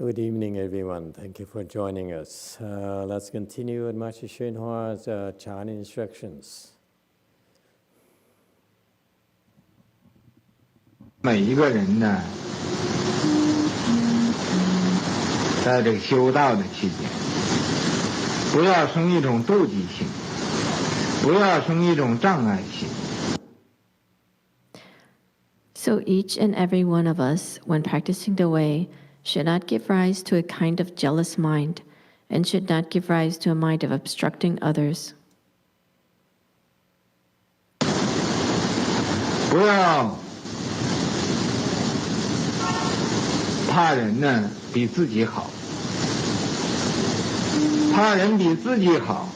Good evening, everyone. Thank you for joining us. Let's continue with Master YongHua's Chan instructions. 每一个人呢，在这个修道的期间，不要生一种妒忌心，不要生一种障碍心。So each and every one of us, when practicing the way, should not give rise to a kind of jealous mind, and should not give rise to a mind of obstructing others. 不要怕人呢比自己好，怕人比自己好，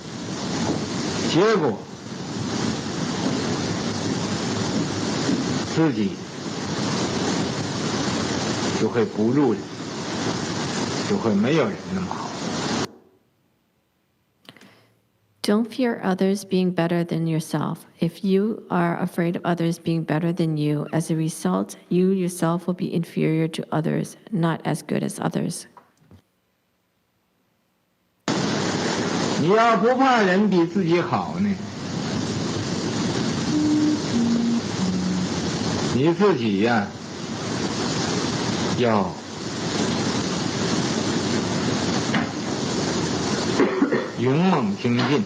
结果自己就会不如人，就会没有人那么好。Don't fear others being better than yourself. If you are afraid of others being better than you, as a result, you yourself will be inferior to others, not as good as others. 你要不怕人比自己好呢，你自己呀，要勇猛精进，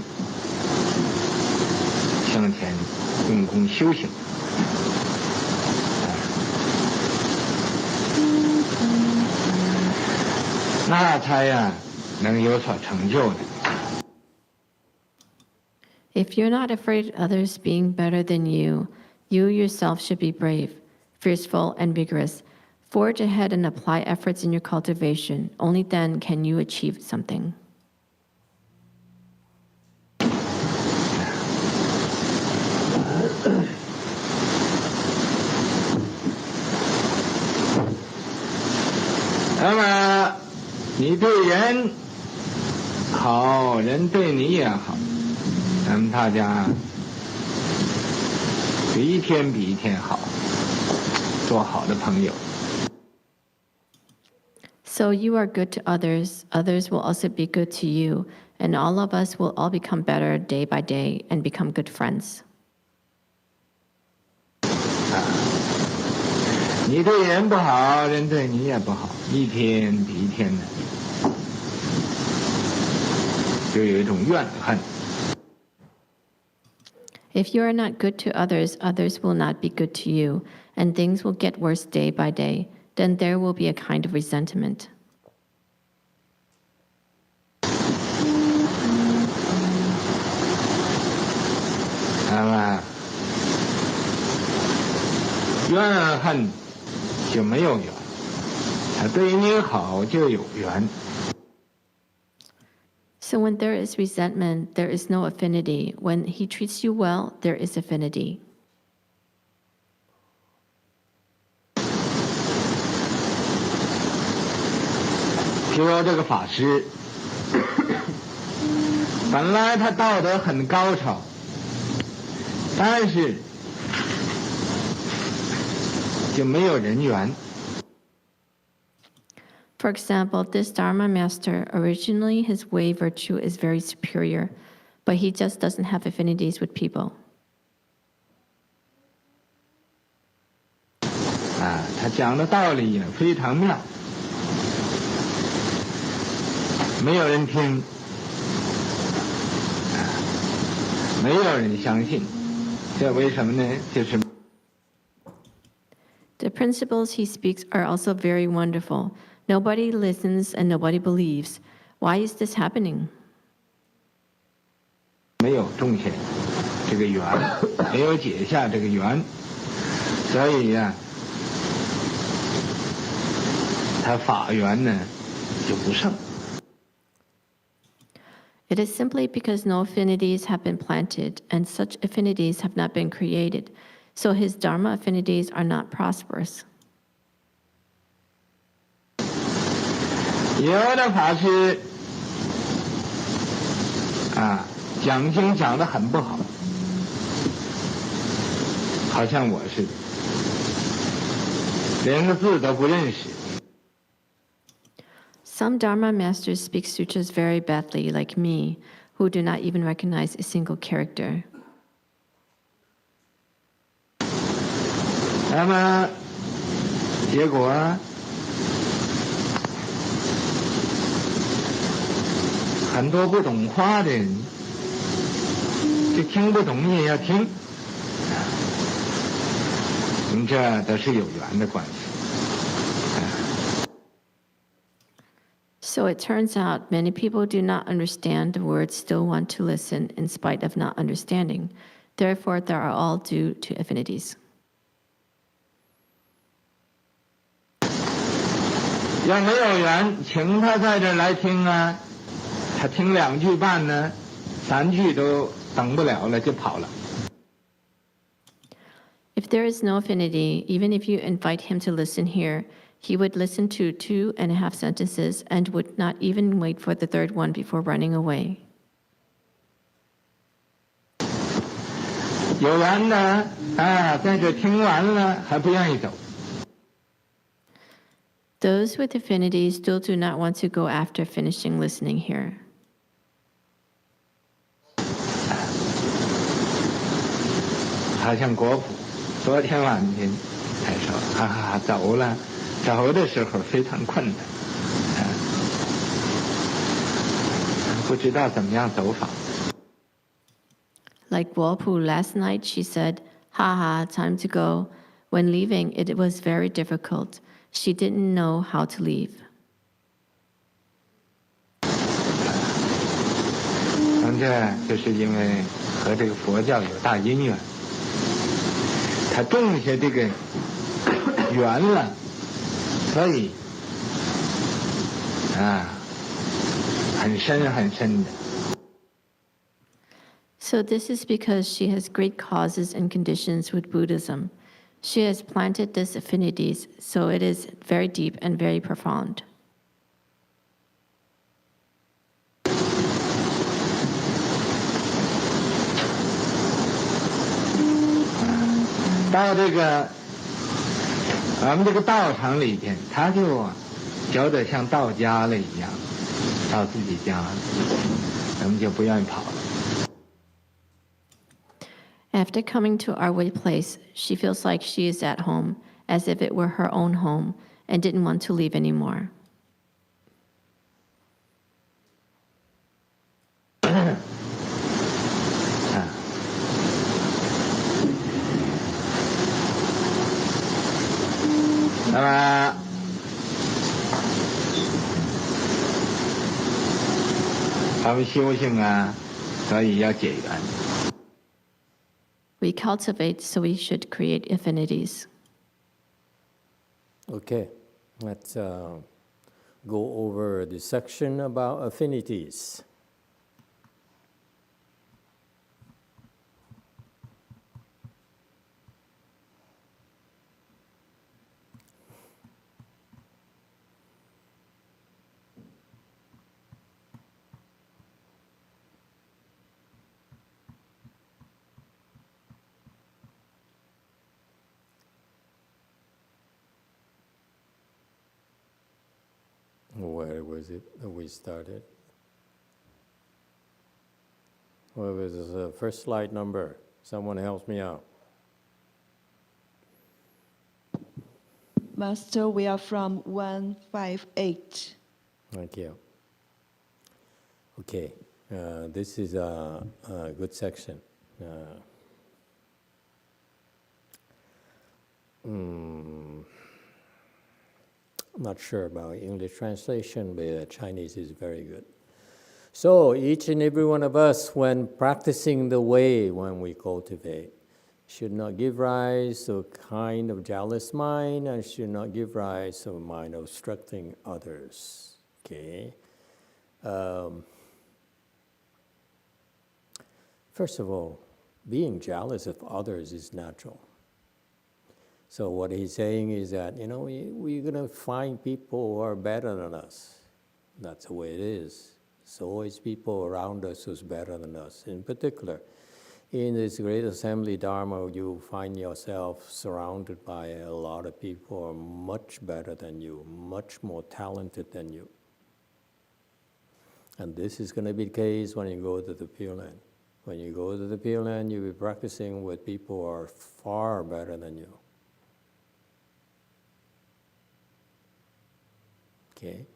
向前用功修行，那才呀能有所成就的。If you're not afraid of others being better than you, you yourself should be brave, fierceful, and vigorous. Forge ahead and apply efforts in your cultivation. Only then can you achieve something. 那么你对人好，人对你也好，咱们大家就一天比一天好，做好的朋友。So you are good to others, others will also be good to you, and all of us will all become better day by day and become good friends. 你对人不好，人对你也不好，一天比一天的，就有一种怨恨。If you are not good to others, others will not be good to you, and things will get worse day by day. Then there will be a kind of resentment. 那么怨恨就没有缘，他对你好就有缘。So when there is resentment, there is no affinity. When he treats you well, there is affinity. 就说这个法师，本来他道德很高超，但是就没有人缘。For example, this Dharma master, originally his way virtue is very superior, but he just doesn't have affinities with people. 他讲的道理也非常妙，没有人听，没有人相信，这为什么呢？就是 The principles he speaks are also very wonderful. Nobody listens and nobody believes. Why is this happening? 没有种下这个缘，没有结下这个缘，所以呀，他法缘呢就不盛。It is simply because no affinities have been planted, and such affinities have not been created. So his Dharma affinities are not prosperous. 有的法师讲经讲得很不好，好像我似的，连个字都不认识。Some Dharma masters speak sutras very badly, like me, who do not even recognize a single character. 那么结果很多不懂话的人就听不懂也要听，这都是有缘的关系。 So it turns out many people do not understand the words, still want to listen in spite of not understanding. Therefore, they are all due to affinities. 要没有缘，请他在这儿来听啊，他听2句半呢，3句都等不了了，就跑了。 If there is no affinity, even if you invite him to listen here, he would listen to 2.5 sentences and would not even wait for the third one before running away. 有缘呢，在这听完了还不愿意走。 Those with affinity still do not want to go after finishing listening here. 好像国普，昨天晚间才说，走了，走的时候非常困难，不知道怎么样走法。 Like Walpu last night, she said, "Haha, time to go." When leaving, it was very difficult. She didn't know how to leave. 这就是因为和这个佛教有大因缘，他种下这个缘了，所以很深很深的。 So this is because she has great causes and conditions with Buddhism. She has planted these affinities, so it is very deep and very profound. 到这个我们这个道场里边，他就觉得像到家了一样，到自己家了，咱们就不愿意跑了。 After coming to our way place, she feels like she is at home, as if it were her own home, and didn't want to leave anymore. 那么，咱们修行啊，所以要结缘。 We cultivate, so we should create affinities. Okay, let's go over the section about affinities. Where was it that we started? What was the first slide number? Someone helps me out. Master, we are from 158. Thank you. Okay, this is a good section. I'm not sure about English translation, but Chinese is very good. So each and every one of us, when practicing the way, when we cultivate, should not give rise to a kind of jealous mind, and should not give rise to a mind obstructing others. Okay. First of all, being jealous of others is natural. So what he's saying is that, we're going to find people who are better than us. That's the way it is. There's always people around us who's better than us. In particular, in this great assembly Dharma, you find yourself surrounded by a lot of people who are much better than you, much more talented than you. And this is going to be the case when you go to the Pure Land. When you go to the Pure Land, you'll be practicing with people who are far better than you. Okay?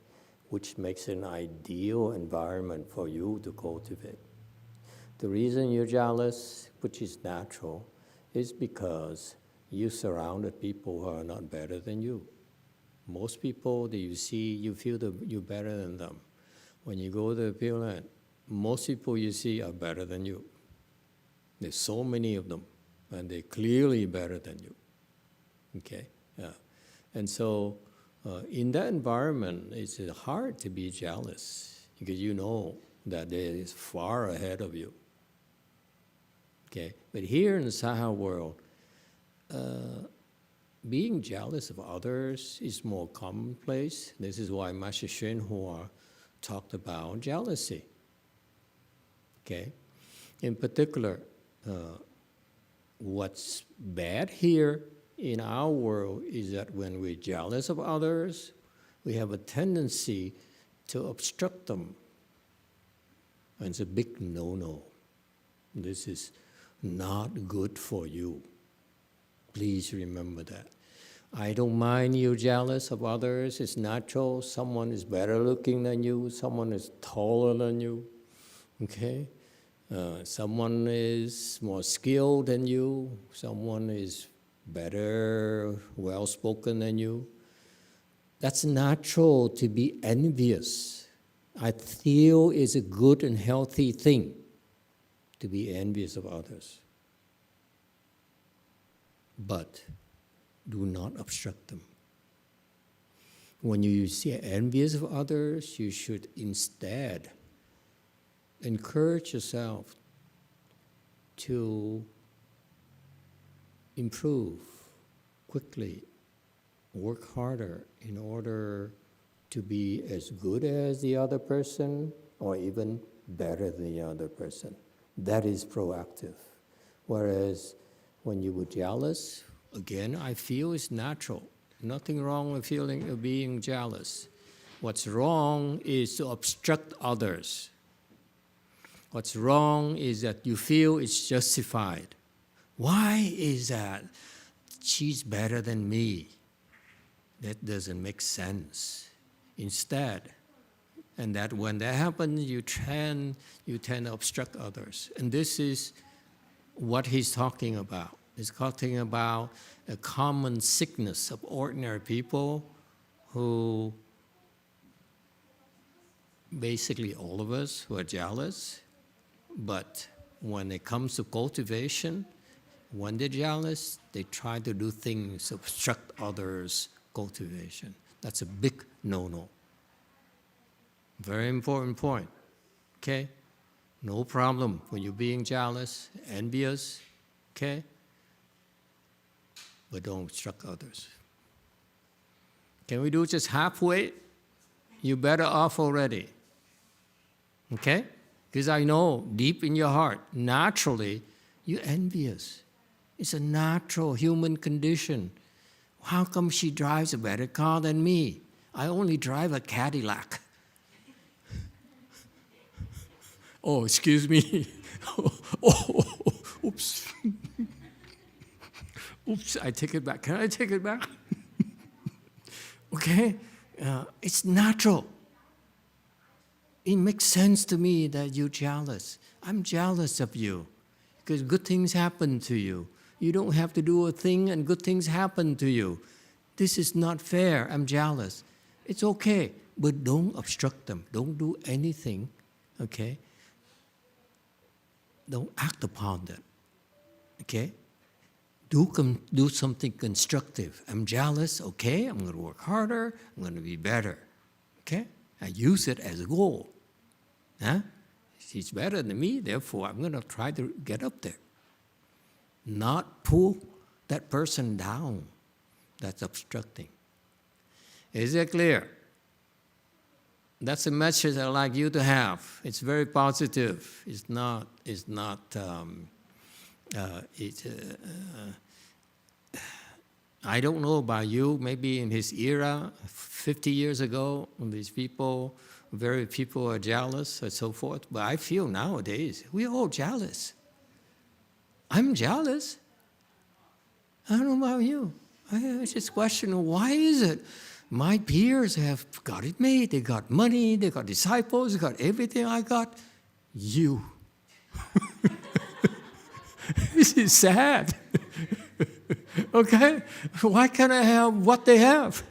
Which makes an ideal environment for you to cultivate. The reason you're jealous, which is natural, is because you surrounded people who are not better than you. Most people that you see, you feel that you're better than them. When you go to the Pure Land, most people you see are better than you. There's so many of them, and they're clearly better than you. Okay? Yeah. And so, in that environment, it's hard to be jealous because you know that they is far ahead of you. Okay? But here in the Saha world, being jealous of others is more commonplace. This is why Master YongHua talked about jealousy. Okay? In particular, what's bad here in our world is that when we're jealous of others, we have a tendency to obstruct them. And it's a big no-no. This is not good for you. Please remember that. I don't mind you jealous of others. It's natural. Someone is better looking than you. Someone is taller than you. Okay? Someone is more skilled than you. Someone is better, well-spoken than you. That's natural to be envious. I feel it's a good and healthy thing to be envious of others. But do not obstruct them. When you see envious of others, you should instead encourage yourself to improve quickly, work harder in order to be as good as the other person or even better than the other person. That is proactive. Whereas when you were jealous, again, I feel it's natural. Nothing wrong with being jealous. What's wrong is to obstruct others. What's wrong is that you feel it's justified. Why is that? She's better than me. That doesn't make sense. Instead, and that when that happens, you tend to obstruct others. And this is what he's talking about. He's talking about a common sickness of ordinary people who, basically all of us who are jealous, but when it comes to cultivation, when they're jealous, they try to do things to obstruct others' cultivation. That's a big no-no. Very important point. Okay? No problem when you're being jealous, envious, okay? But don't obstruct others. Can we do just halfway? You're better off already. Okay? Because I know deep in your heart, naturally, you're envious. It's a natural human condition. How come she drives a better car than me? I only drive a Cadillac. Oh, excuse me. Oops. Oops, I take it back. Can I take it back? Okay? It's natural. It makes sense to me that you're jealous. I'm jealous of you because good things happen to you. You don't have to do a thing and good things happen to you. This is not fair. I'm jealous. It's okay, but don't obstruct them. Don't do anything, okay? Don't act upon that, okay? Do something constructive. I'm jealous, okay? I'm going to work harder. I'm going to be better, okay? I use it as a goal. Huh? She's better than me, therefore I'm going to try to get up there. Not pull that person down. That's obstructing. Is it clear? That's a message I'd like you to have. It's very positive. I don't know about you, maybe in his era, 50 years ago, when these people very people are jealous and so forth. But I feel nowadays, we're all jealous. I'm jealous. I don't know about you. I just question, why is it? My peers have got it made. They got money, they got disciples, they got everything. I got you. This is sad. Okay? Why can't I have what they have?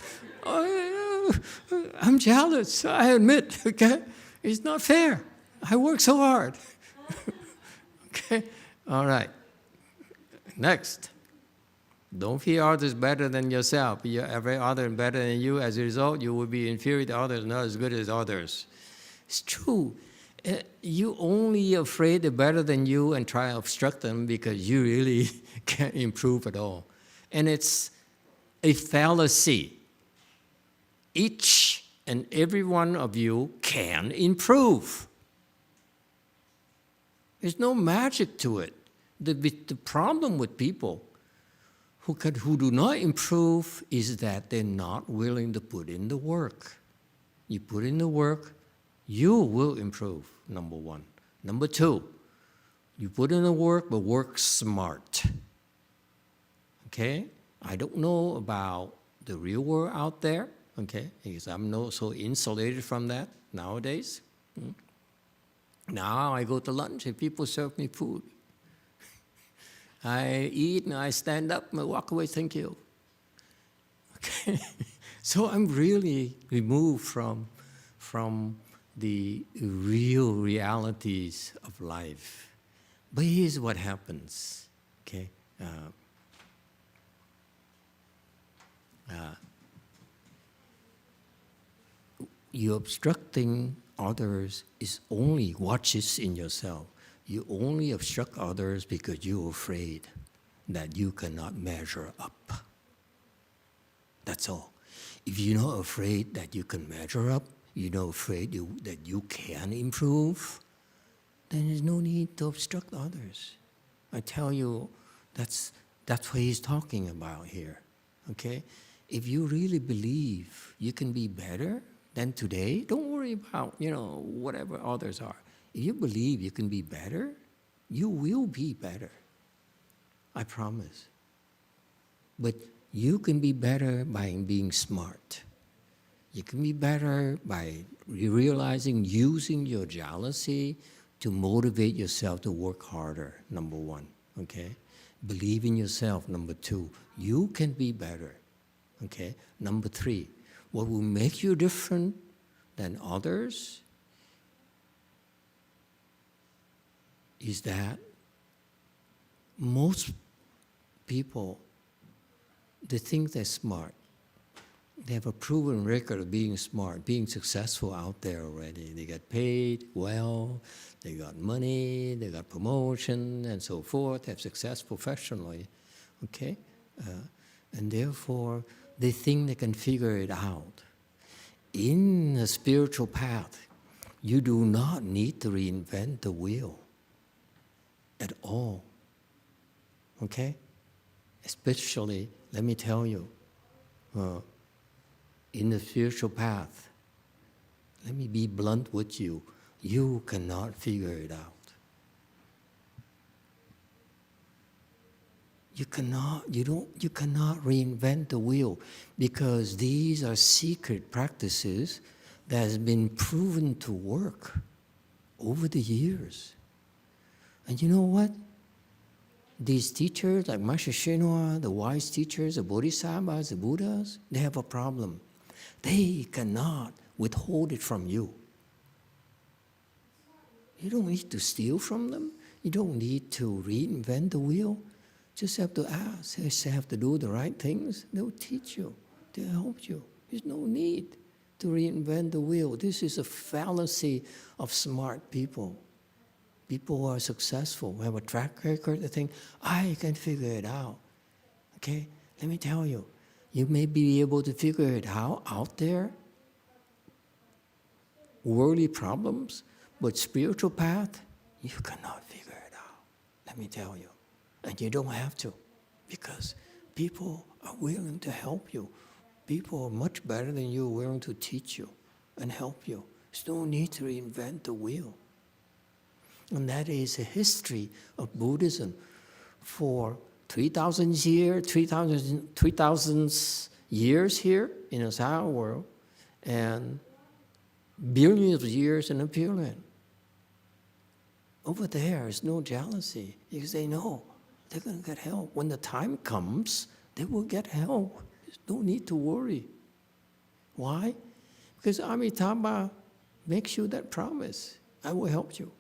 I'm jealous, I admit. Okay? It's not fair. I work so hard. Okay? All right. Next. Don't feel others better than yourself. Every other better than you. As a result, you will be inferior to others, not as good as others. It's true. You only afraid they're better than you and try to obstruct them because you really can't improve at all. And it's a fallacy. Each and every one of you can improve. There's no magic to it. The problem with people who do not improve is that they're not willing to put in the work. You put in the work, you will improve, number one. Number two, you put in the work, but work smart. Okay? I don't know about the real world out there, okay? Because I'm not so insulated from that nowadays. Now I go to lunch and people serve me food. I eat and I stand up and I walk away, thank you. Okay? So I'm really removed from the real realities of life. But here's what happens, okay? You obstructing others is only what is in yourself. You only obstruct others because you're afraid that you cannot measure up. That's all. If you're not afraid that you can measure up, you're not afraid that you can improve, then there's no need to obstruct others. I tell you, that's what he's talking about here, okay? If you really believe you can be better than today, don't worry about, whatever others are. If you believe you can be better, you will be better. I promise. But you can be better by being smart. You can be better by realizing, using your jealousy to motivate yourself to work harder, number one, okay? Believe in yourself, number two. You can be better, okay? Number three, what will make you different than others is that most people, they think they're smart. They have a proven record of being smart, being successful out there already. They get paid well, they got money, they got promotion, and so forth, have success professionally, okay? And therefore, they think they can figure it out. In a spiritual path, you do not need to reinvent the wheel at all, okay? Especially, let me tell you, in the spiritual path, let me be blunt with you, you cannot figure it out. You cannot reinvent the wheel because these are secret practices that has been proven to work over the years. And you know what? These teachers like Master Shenhua, the wise teachers, the Bodhisattvas, the Buddhas, they have a problem. They cannot withhold it from you. You don't need to steal from them. You don't need to reinvent the wheel. Just have to ask, just have to do the right things. They'll teach you, they'll help you. There's no need to reinvent the wheel. This is a fallacy of smart people. People who are successful, who have a track record, they think, I can figure it out. Okay, let me tell you, you may be able to figure it out there, worldly problems, but spiritual path, you cannot figure it out. Let me tell you. And you don't have to, because people are willing to help you. People are much better than you, willing to teach you and help you. There's no need to reinvent the wheel. And that is a history of Buddhism for 3,000 years here in the South world, and billions of years in the Pure Land. Over there is no jealousy because they know they're going to get help. When the time comes, they will get help. There's no need to worry. Why? Because Amitabha makes you that promise. I will help you.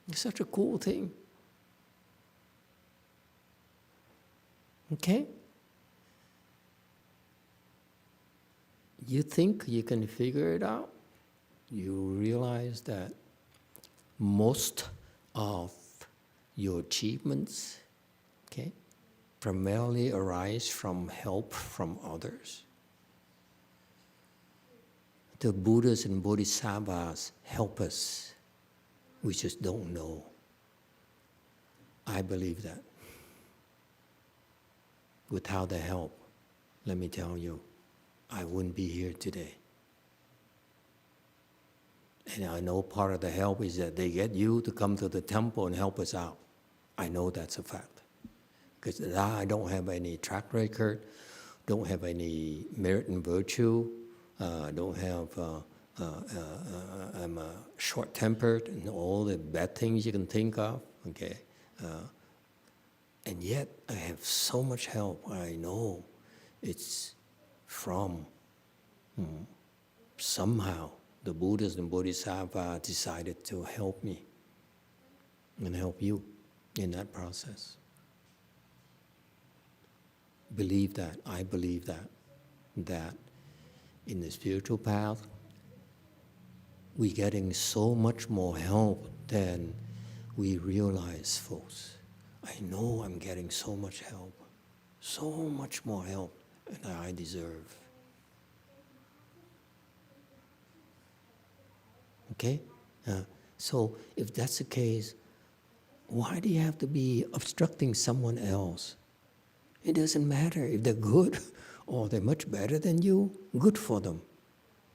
It's such a cool thing. Okay? You think you can figure it out? You realize that most of your achievements, okay, primarily arise from help from others. The Buddhas and Bodhisattvas help us. We just don't know. I believe that. Without the help, let me tell you, I wouldn't be here today. And I know part of the help is that they get you to come to the temple and help us out. I know that's a fact. Because I don't have any track record, don't have any merit and virtue, don't have, I'm short-tempered and all the bad things you can think of, okay? And yet I have so much help. I know it's from somehow the Buddhas and Bodhisattvas decided to help me and help you in that process. Believe that, I believe that in the spiritual path, we're getting so much more help than we realize, folks. I know I'm getting so much more help than I deserve. Okay? So if that's the case, why do you have to be obstructing someone else? It doesn't matter if they're good or they're much better than you, good for them.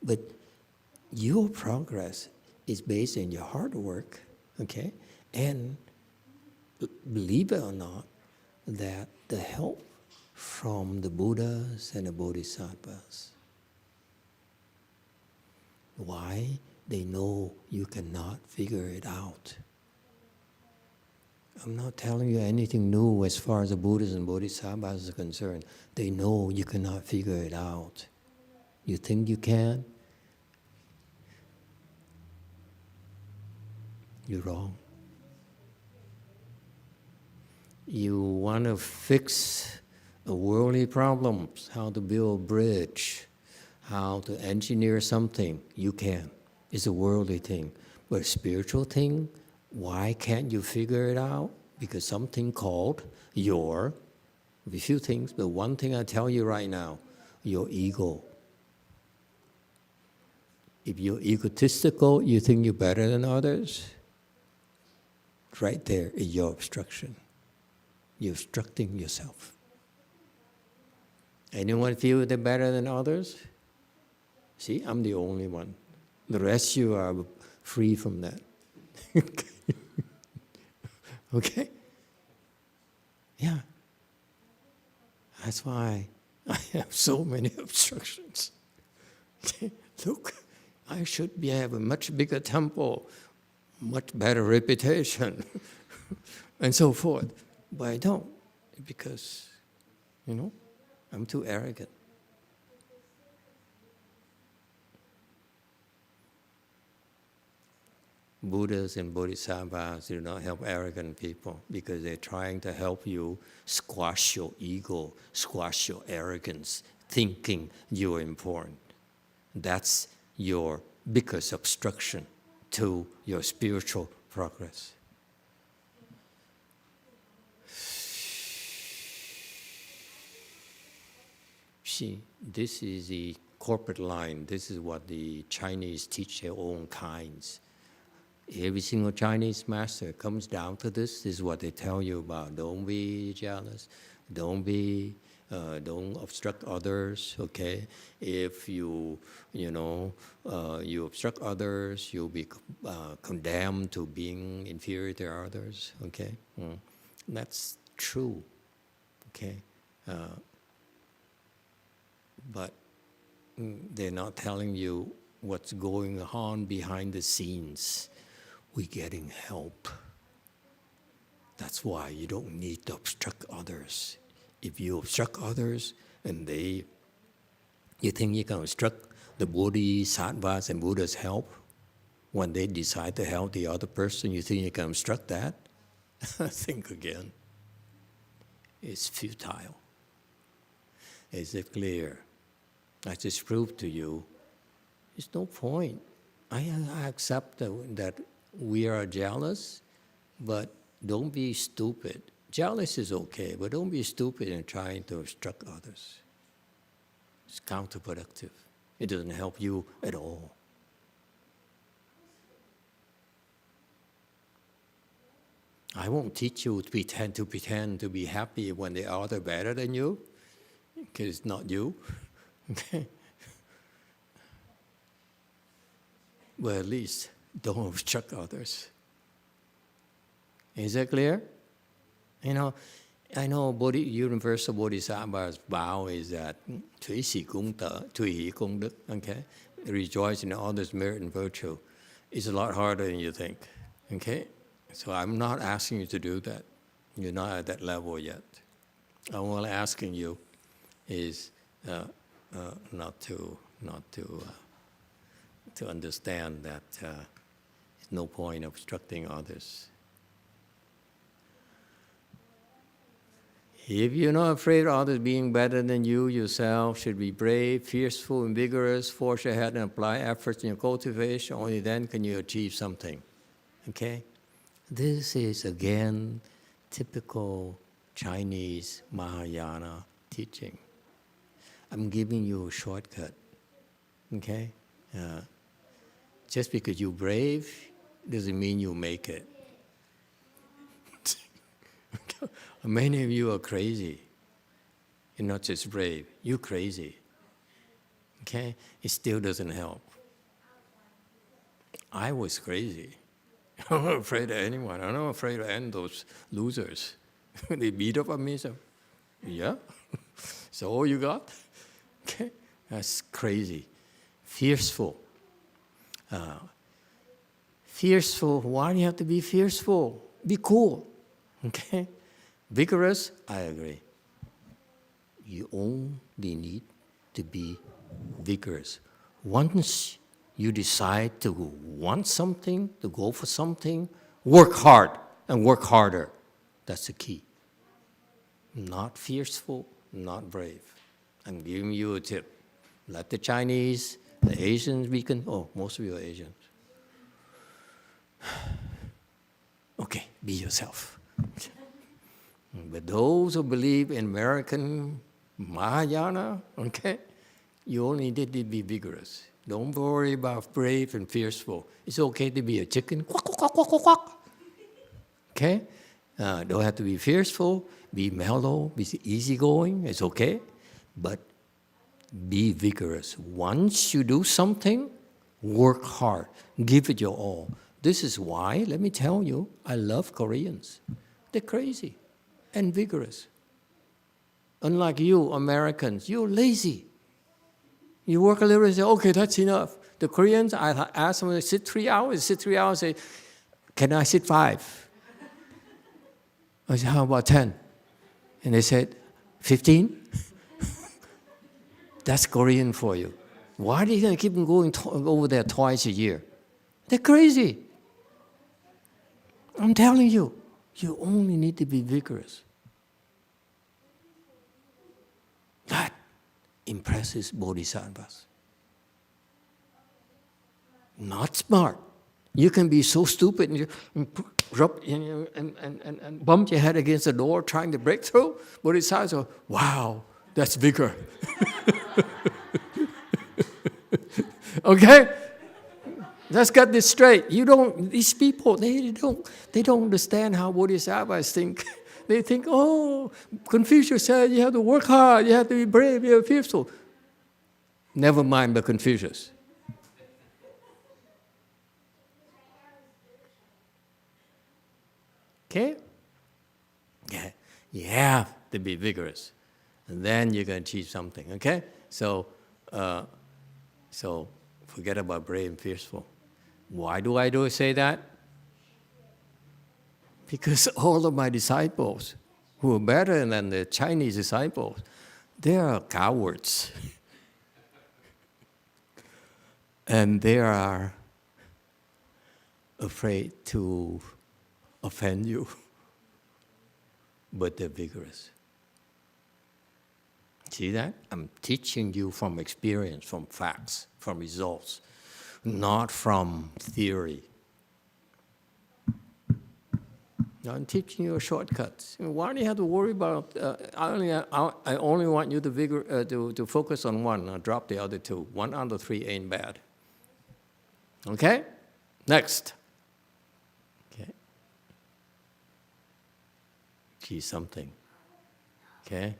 But your progress is based on your hard work, okay? And believe it or not, that the help from the Buddhas and the Bodhisattvas. Why? They know you cannot figure it out. I'm not telling you anything new as far as the Buddhas and Bodhisattvas are concerned. They know you cannot figure it out. You think you can? You're wrong. You want to fix a worldly problems, how to build a bridge, how to engineer something, you can. It's a worldly thing. But a spiritual thing, why can't you figure it out? Because something called a few things, but one thing I tell you right now, your ego. If you're egotistical, you think you're better than others, right there is your obstruction. You're obstructing yourself. Anyone feel they're better than others? See, I'm the only one. The rest you are free from that. Okay? Yeah. That's why I have so many obstructions. Look, I should have a much bigger temple, much better reputation, and so forth. But I don't, because, I'm too arrogant. Buddhas and Bodhisattvas do not help arrogant people because they're trying to help you squash your ego, squash your arrogance, thinking you're important. That's your biggest obstruction to your spiritual progress. See, this is the corporate line. This is what the Chinese teach their own kinds. Every single Chinese master comes down to this. This is what they tell you about. Don't be jealous. Don't be don't obstruct others, okay? If you obstruct others, you'll be condemned to being inferior to others, okay? That's true, okay? But they're not telling you what's going on behind the scenes. We're getting help. That's why you don't need to obstruct others. If you obstruct others and you think you can obstruct the bodhisattvas and Buddha's help, when they decide to help the other person, you think you can obstruct that? Think again. It's futile. Is it clear? I just proved to you, there's no point. I accept that we are jealous, but don't be stupid. Jealous is okay, but don't be stupid in trying to obstruct others. It's counterproductive. It doesn't help you at all. I won't teach you to pretend to be happy when the other better than you, because it's not you. Okay? But at least don't obstruct others. Is that clear? I know universal bodhisattva's vow is that Thủy sĩ cung tợ, Thủy hỷ công đức, okay? Rejoice in others' merit and virtue. It's a lot harder than you think, okay? So I'm not asking you to do that. You're not at that level yet. I'm only asking you is not to understand that there's no point obstructing others. If you're not afraid of others being better than you, yourself should be brave, fierceful, and vigorous, forge ahead and apply efforts in your cultivation. Only then can you achieve something. Okay? This is, again, typical Chinese Mahayana teaching. I'm giving you a shortcut. Okay? Just because you're brave doesn't mean you make it. Many of you are crazy. You're not just brave, you're crazy. Okay? It still doesn't help. I was crazy. I'm not afraid of anyone. I'm not afraid of any of those losers. They beat up on me, so, yeah. So all you got? Okay? That's crazy. Fierceful. Fierceful. Why do you have to be fierceful? Be cool. Okay? Vigorous, I agree. You only need to be vigorous. Once you decide to want something, to go for something, work hard and work harder. That's the key. Not fierceful, not brave. I'm giving you a tip. Let the Chinese, the Asians, most of you are Asians. Okay, be yourself. But those who believe in American Mahayana, okay, you only need to be vigorous. Don't worry about brave and fierceful. It's okay to be a chicken. Quack, quack, quack, quack, quack. Okay? Don't have to be fierceful. Be mellow. Be easygoing. It's okay. But be vigorous. Once you do something, work hard. Give it your all. This is why, let me tell you, I love Koreans. They're crazy and vigorous. Unlike you, Americans, you're lazy. You work a little and say, okay, that's enough. The Koreans, I ask them to sit 3 hours, say, can I sit 5? I said, how about 10? And they said, 15? That's Korean for you. Why are they going to keep them going over there twice a year? They're crazy. I'm telling you, you only need to be vigorous. That impresses bodhisattvas. Not smart. You can be so stupid and rub and bump your head against the door trying to break through. Bodhisattvas go, wow, that's vigor. Okay? Let's get this straight. These people, they don't understand how bodhisattvas think. They think, oh, Confucius said you have to work hard, you have to be brave, you have to be fearful. Never mind the Confucius. Okay? Yeah, you have to be vigorous, and then you can achieve something. Okay? So forget about brave and fearful. Why do I say that? Because all of my disciples, who are better than the Chinese disciples, they are cowards. And they are afraid to offend you, but they're vigorous. See that? I'm teaching you from experience, from facts, from results, not from theory. I'm teaching you shortcuts. Why do you have to worry about? I only want you to focus on one. I'll drop the other two. 1 out of 3 ain't bad. Okay? Next. Okay. Achieve something. Okay?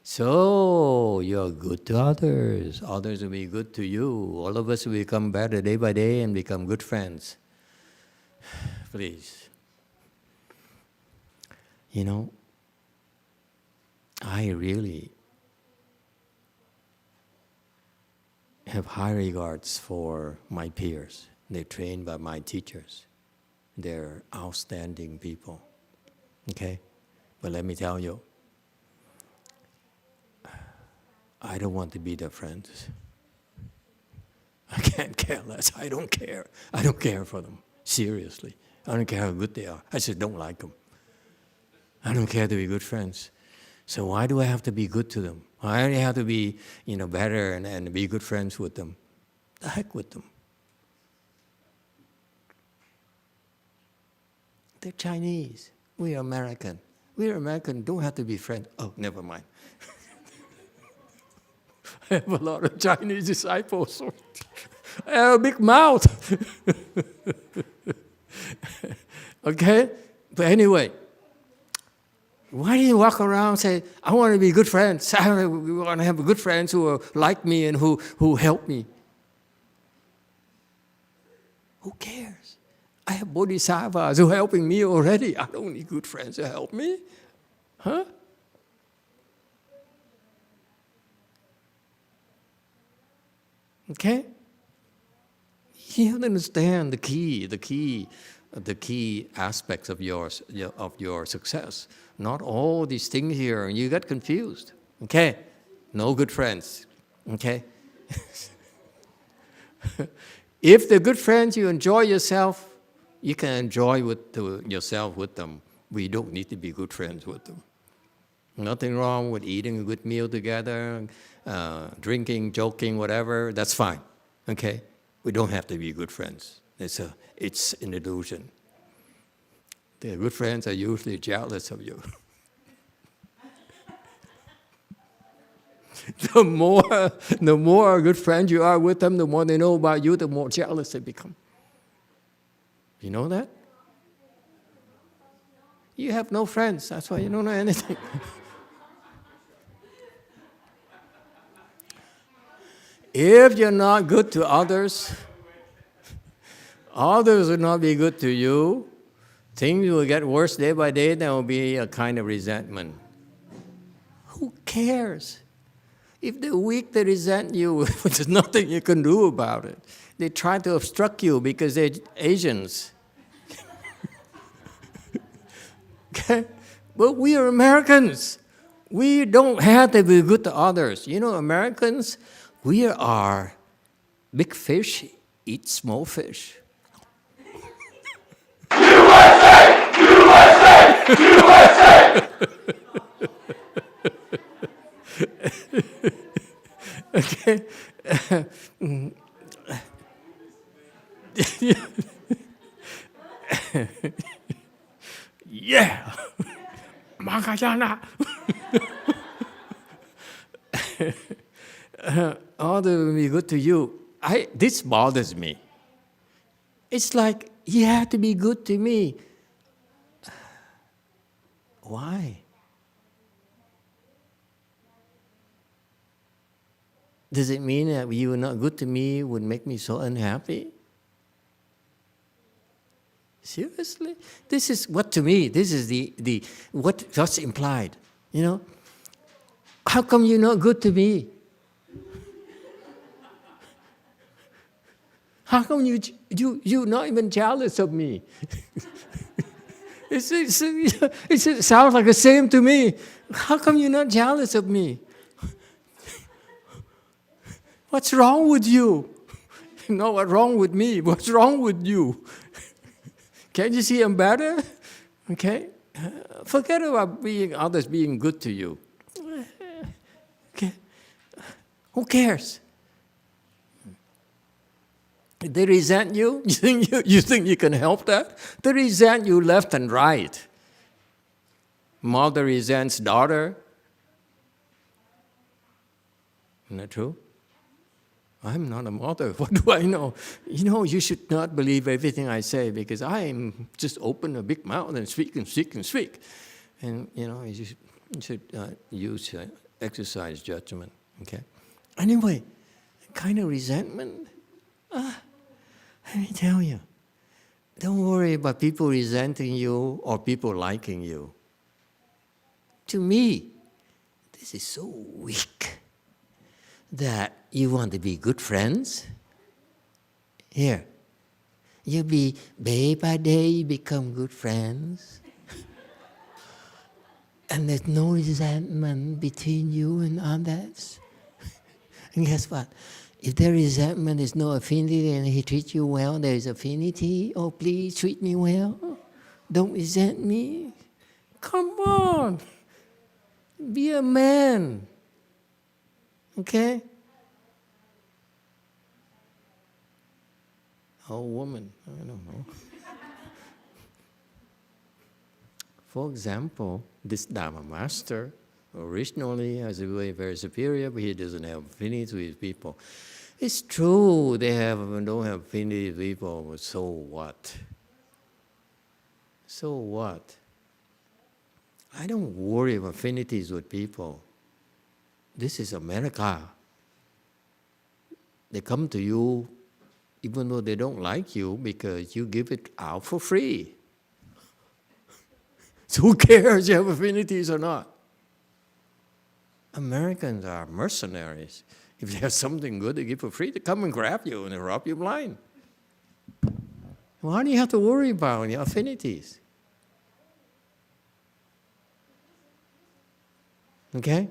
So you're good to others. Others will be good to you. All of us will become better day by day and become good friends. Please. You know, I really have high regards for my peers. They're trained by my teachers. They're outstanding people. Okay? But let me tell you, I don't want to be their friends. I can't care less. I don't care. I don't care for them. Seriously. I don't care how good they are. I just don't like them. I don't care to be good friends. So why do I have to be good to them? I only have to be, better and be good friends with them. The heck with them. They're Chinese. We are American. We are American. Don't have to be friends. Oh, never mind. I have a lot of Chinese disciples. I have a big mouth. Okay? But anyway, why do you walk around and say, I want to be good friends. I want to have good friends who are like me and who help me. Who cares? I have bodhisattvas who are helping me already. I don't need good friends to help me. Huh? Okay? You have to understand the key aspects of your success. Not all these things here, and you get confused. Okay? No good friends. Okay? If they're good friends, you enjoy yourself, you can enjoy yourself with them. We don't need to be good friends with them. Nothing wrong with eating a good meal together, drinking, joking, whatever. That's fine. Okay? We don't have to be good friends. It's an illusion. The good friends are usually jealous of you. The more good friends you are with them, the more they know about you, the more jealous they become. You know that? You have no friends, that's why you don't know anything. If you're not good to others, others will not be good to you. Things will get worse day by day. There will be a kind of resentment. Who cares? If they're weak, they resent you. There's nothing you can do about it. They try to obstruct you because they're Asians. Okay? But we are Americans. We don't have to be good to others. You know, Americans, we are big fish, eat small fish. USA! Okay. Yeah. Makayana. All that will be good to you. This bothers me. It's like, you have to be good to me. Why? Does it mean that you are not good to me would make me so unhappy? Seriously? This is what, to me, this is what's implied. You know? How come you're not good to me? How come you're not even jealous of me? It sounds like the same to me. How come you're not jealous of me? What's wrong with you? No, what's wrong with me? What's wrong with you? Can't you see I'm better? Okay? Forget about others being good to you. Okay? Who cares? They resent you? You think you can help that? They resent you left and right. Mother resents daughter. Isn't that true? I'm not a mother. What do I know? You know, you should not believe everything I say because I'm just open a big mouth and speak and speak and speak. And, you know, you should exercise judgment, okay? Anyway, kind of resentment, let me tell you, don't worry about people resenting you or people liking you. To me, this is so weak that you want to be good friends. Here, you be day by day, you become good friends. And there's no resentment between you and others. And guess what? If there is resentment, there's no affinity, and he treats you well, there is affinity. Oh, please treat me well. Don't resent me. Come on. Be a man. Okay? Oh, woman, I don't know. For example, this Dharma master, originally as a way very superior, but he doesn't have affinity with people. It's true they don't have affinity with people, but so what? So what? I don't worry about affinities with people. This is America. They come to you even though they don't like you because you give it out for free. So who cares if you have affinities or not? Americans are mercenaries. If they have something good to give for free, they come and grab you and they rob you blind. Why do you have to worry about your affinities? Okay?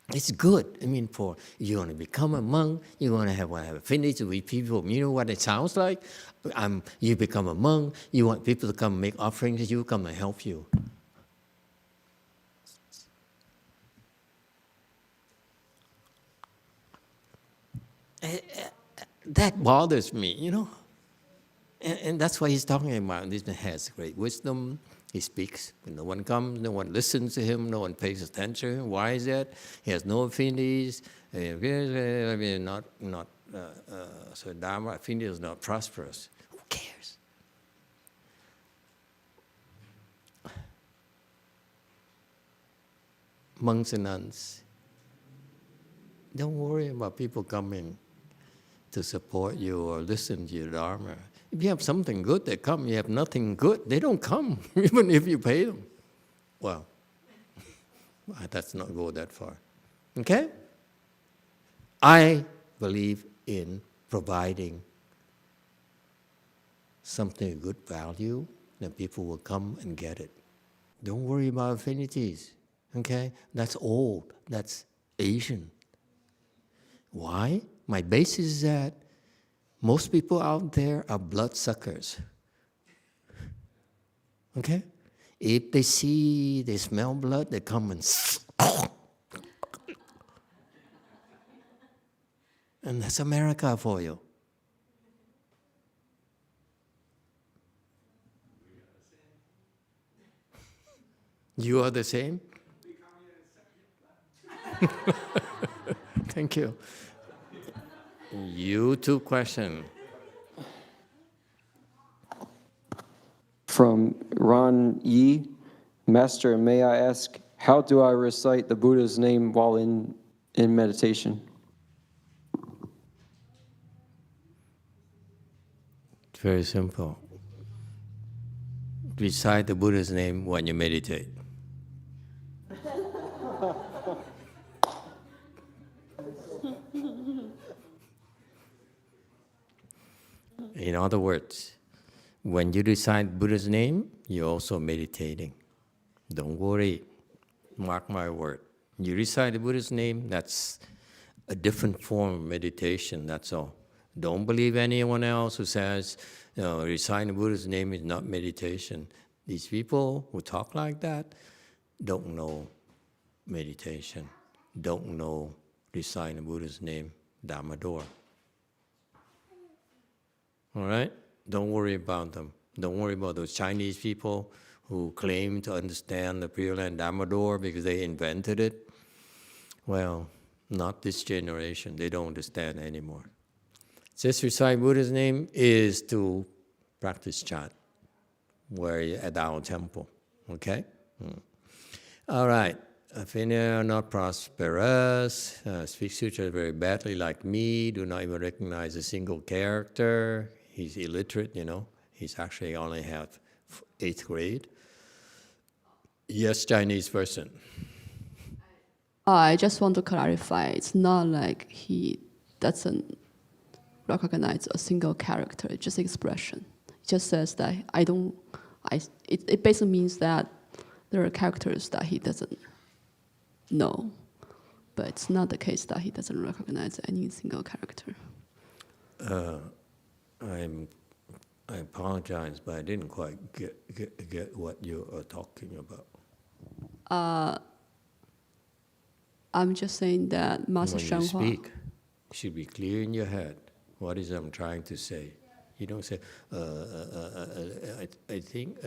It's good. I mean, for you want to become a monk, you want to have affinity with people. You know what it sounds like? You become a monk, you want people to come make offerings to you, come and help you. That bothers me, you know. And that's why he's talking about this man has great wisdom. He speaks when no one comes, no one listens to him, no one pays attention. Why is that? He has no affinities. So Dharma affinity is not prosperous. Who cares? Monks and nuns, don't worry about people coming to support you or listen to your Dharma. If you have something good, they come. You have nothing good, they don't come, even if you pay them. Well, let's not go that far. Okay? I believe in providing something of good value, then people will come and get it. Don't worry about affinities. Okay? That's old. That's Asian. Why? My basis is that most people out there are bloodsuckers. Okay? If they see, they smell blood, they come and and that's America for you. You are the same? Thank you. You two question. From Ron Yi, Master, may I ask, how do I recite the Buddha's name while in meditation? It's very simple. Recite the Buddha's name when you meditate. In other words, when you recite Buddha's name, you're also meditating. Don't worry, mark my word. You recite the Buddha's name, that's a different form of meditation, that's all. Don't believe anyone else who says, reciting the Buddha's name is not meditation. These people who talk like that don't know meditation, don't know reciting the Buddha's name, Dharma door. All right? Don't worry about them. Don't worry about those Chinese people who claim to understand the Pure Land Dharma door because they invented it. Well, not this generation. They don't understand anymore. Just recite Buddha's name is to practice chant where you're at our temple. Okay? All right. Athena, not prosperous, speaks sutra very badly like me, do not even recognize a single character. He's illiterate, He's actually only have 8th grade. Yes, Chinese person. I just want to clarify, it's not like he doesn't recognize a single character, it's just expression. It just says that it basically means that there are characters that he doesn't know, but it's not the case that he doesn't recognize any single character. I apologize, but I didn't quite get what you are talking about. I'm just saying that Master When you Shanghua... speak, it should be clear in your head. What is I'm trying to say? You don't say, I think.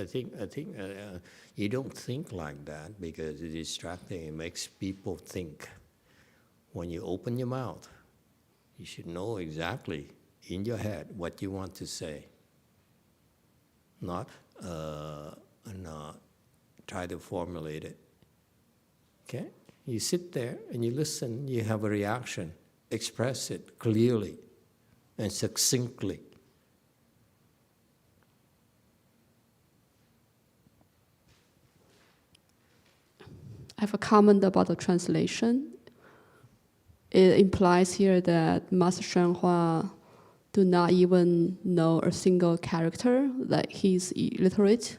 You don't think like that because it's distracting. It makes people think. When you open your mouth, you should know exactly in your head what you want to say. Not try to formulate it. Okay? You sit there and you listen, you have a reaction. Express it clearly and succinctly. I have a comment about the translation. It implies here that Master Shanghua do not even know a single character, like he's illiterate,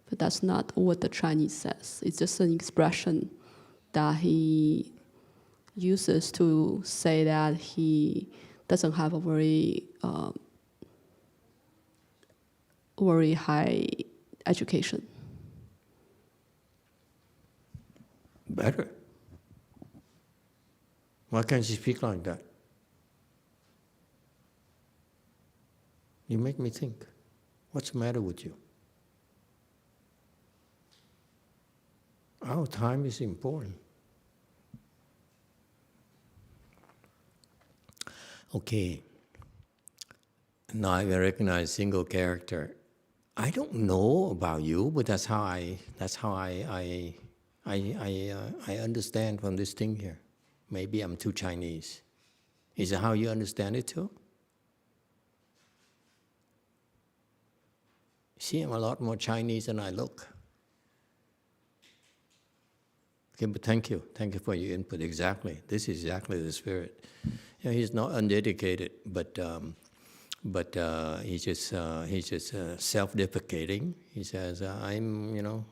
but that's not what the Chinese says. It's just an expression that he uses to say that he doesn't have a very high education. Better. Why can't you speak like that? You make me think. What's the matter with you? Our time is important. Okay. Now I recognize single character. I don't know about you, but that's how I understand from this thing here. Maybe I'm too Chinese. Is it how you understand it too? See, I'm a lot more Chinese than I look. Okay, but thank you. Thank you for your input. Exactly. This is exactly the spirit. He's not undedicated, but he's just self-deprecating. He says, I'm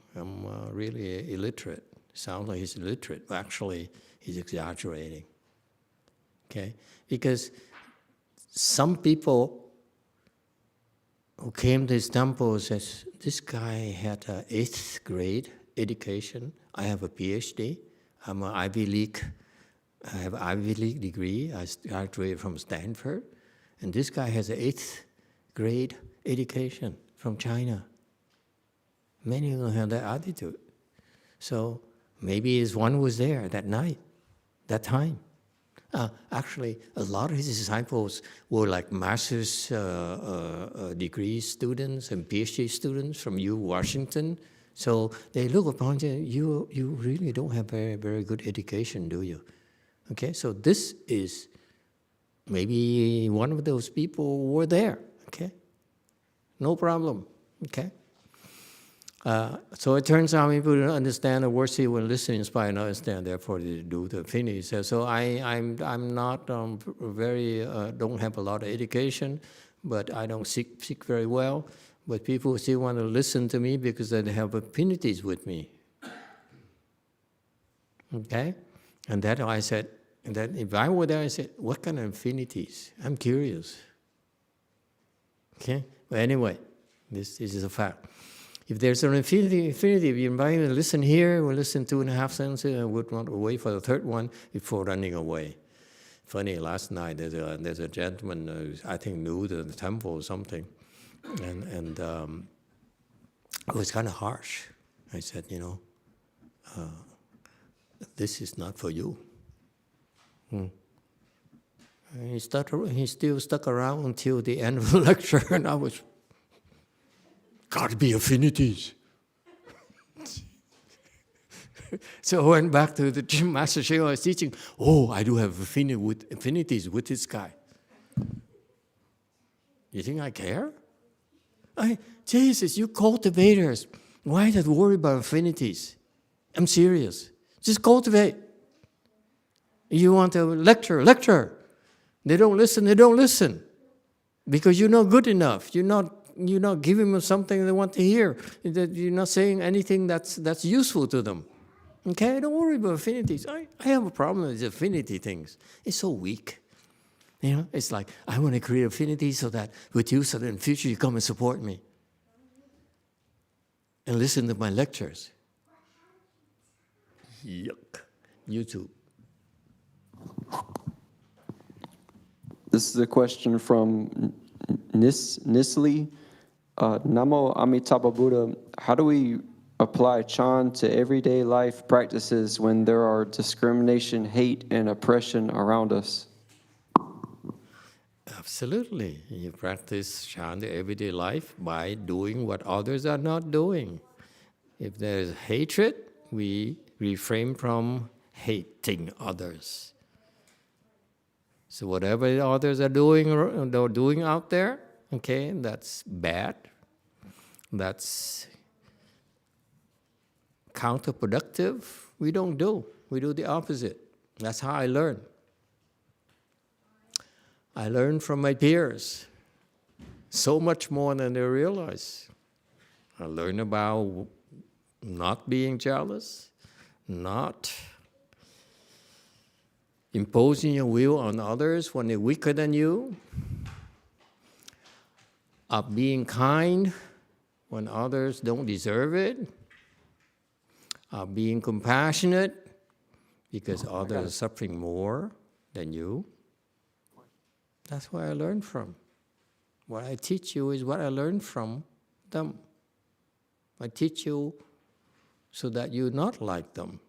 really illiterate. Sounds like he's illiterate, but actually he's exaggerating. Okay? Because some people who came to his temple says, this guy had an 8th grade education. I have a PhD. I'm an Ivy League. I have an Ivy League degree. I graduated from Stanford. And this guy has an 8th grade education from China. Many of them have that attitude. So maybe his one was there that night, that time. Actually, a lot of his disciples were like master's degree students and PhD students from Washington, So they look upon you, you really don't have very, very good education, do you? Okay, so this is maybe one of those people were there, okay? No problem, okay? So it turns out people don't understand the words he will listen, inspire, and understand. Therefore, they do the finish. So I'm not very don't have a lot of education, but I don't speak very well. But people still want to listen to me because they have affinities with me. Okay, and that I said. And then if I were there, I said, "What kind of affinities? I'm curious." Okay, but anyway, this is a fact. If there's an affinity, if you invite me to listen here, we'll listen 2.5 sentences, and would want to wait for the third one before running away. Funny, last night there's a gentleman who I think knew the temple or something, and it was kind of harsh. I said, this is not for you. And he still stuck around until the end of the lecture, and I was. Got to be affinities. So I went back to the Master Sheo I was teaching. Oh, I do have affinities with this guy. You think I care? Jesus, you cultivators, why did you worry about affinities? I'm serious. Just cultivate. You want to lecture. They don't listen. Because you're not good enough. You're not giving them something they want to hear. You're not saying anything that's useful to them. Okay, don't worry about affinities. I have a problem with affinity things. It's so weak. It's like, I want to create affinity so that with you, so that in the future you come and support me. And listen to my lectures. Yuck. YouTube. This is a question from Nisli. Namo Amitabha Buddha, how do we apply Chan to everyday life practices when there are discrimination, hate, and oppression around us? Absolutely. You practice Chan to everyday life by doing what others are not doing. If there's hatred, we refrain from hating others. So whatever others are doing out there, okay, that's bad. That's counterproductive. We don't do. We do the opposite. That's how I learn. I learn from my peers so much more than they realize. I learn about not being jealous, not imposing your will on others when they're weaker than you, of being kind when others don't deserve it, of being compassionate because others are suffering more than you. That's where I learned from. What I teach you is what I learned from them. I teach you so that you're not like them.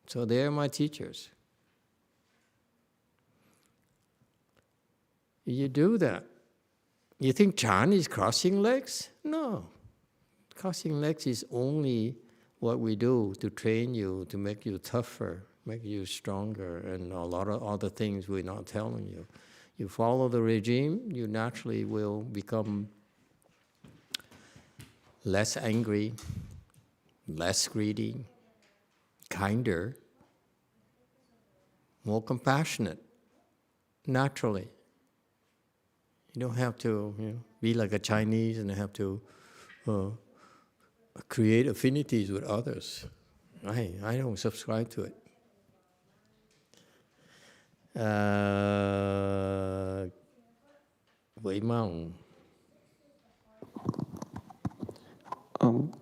So they're my teachers. You do that. You think Chan is crossing legs? No. Crossing legs is only what we do to train you, to make you tougher, make you stronger, and a lot of other things we're not telling you. You follow the regime, you naturally will become less angry, less greedy, kinder, more compassionate, naturally. You don't have to be like a Chinese and have to create affinities with others. I don't subscribe to it. Wei Mao.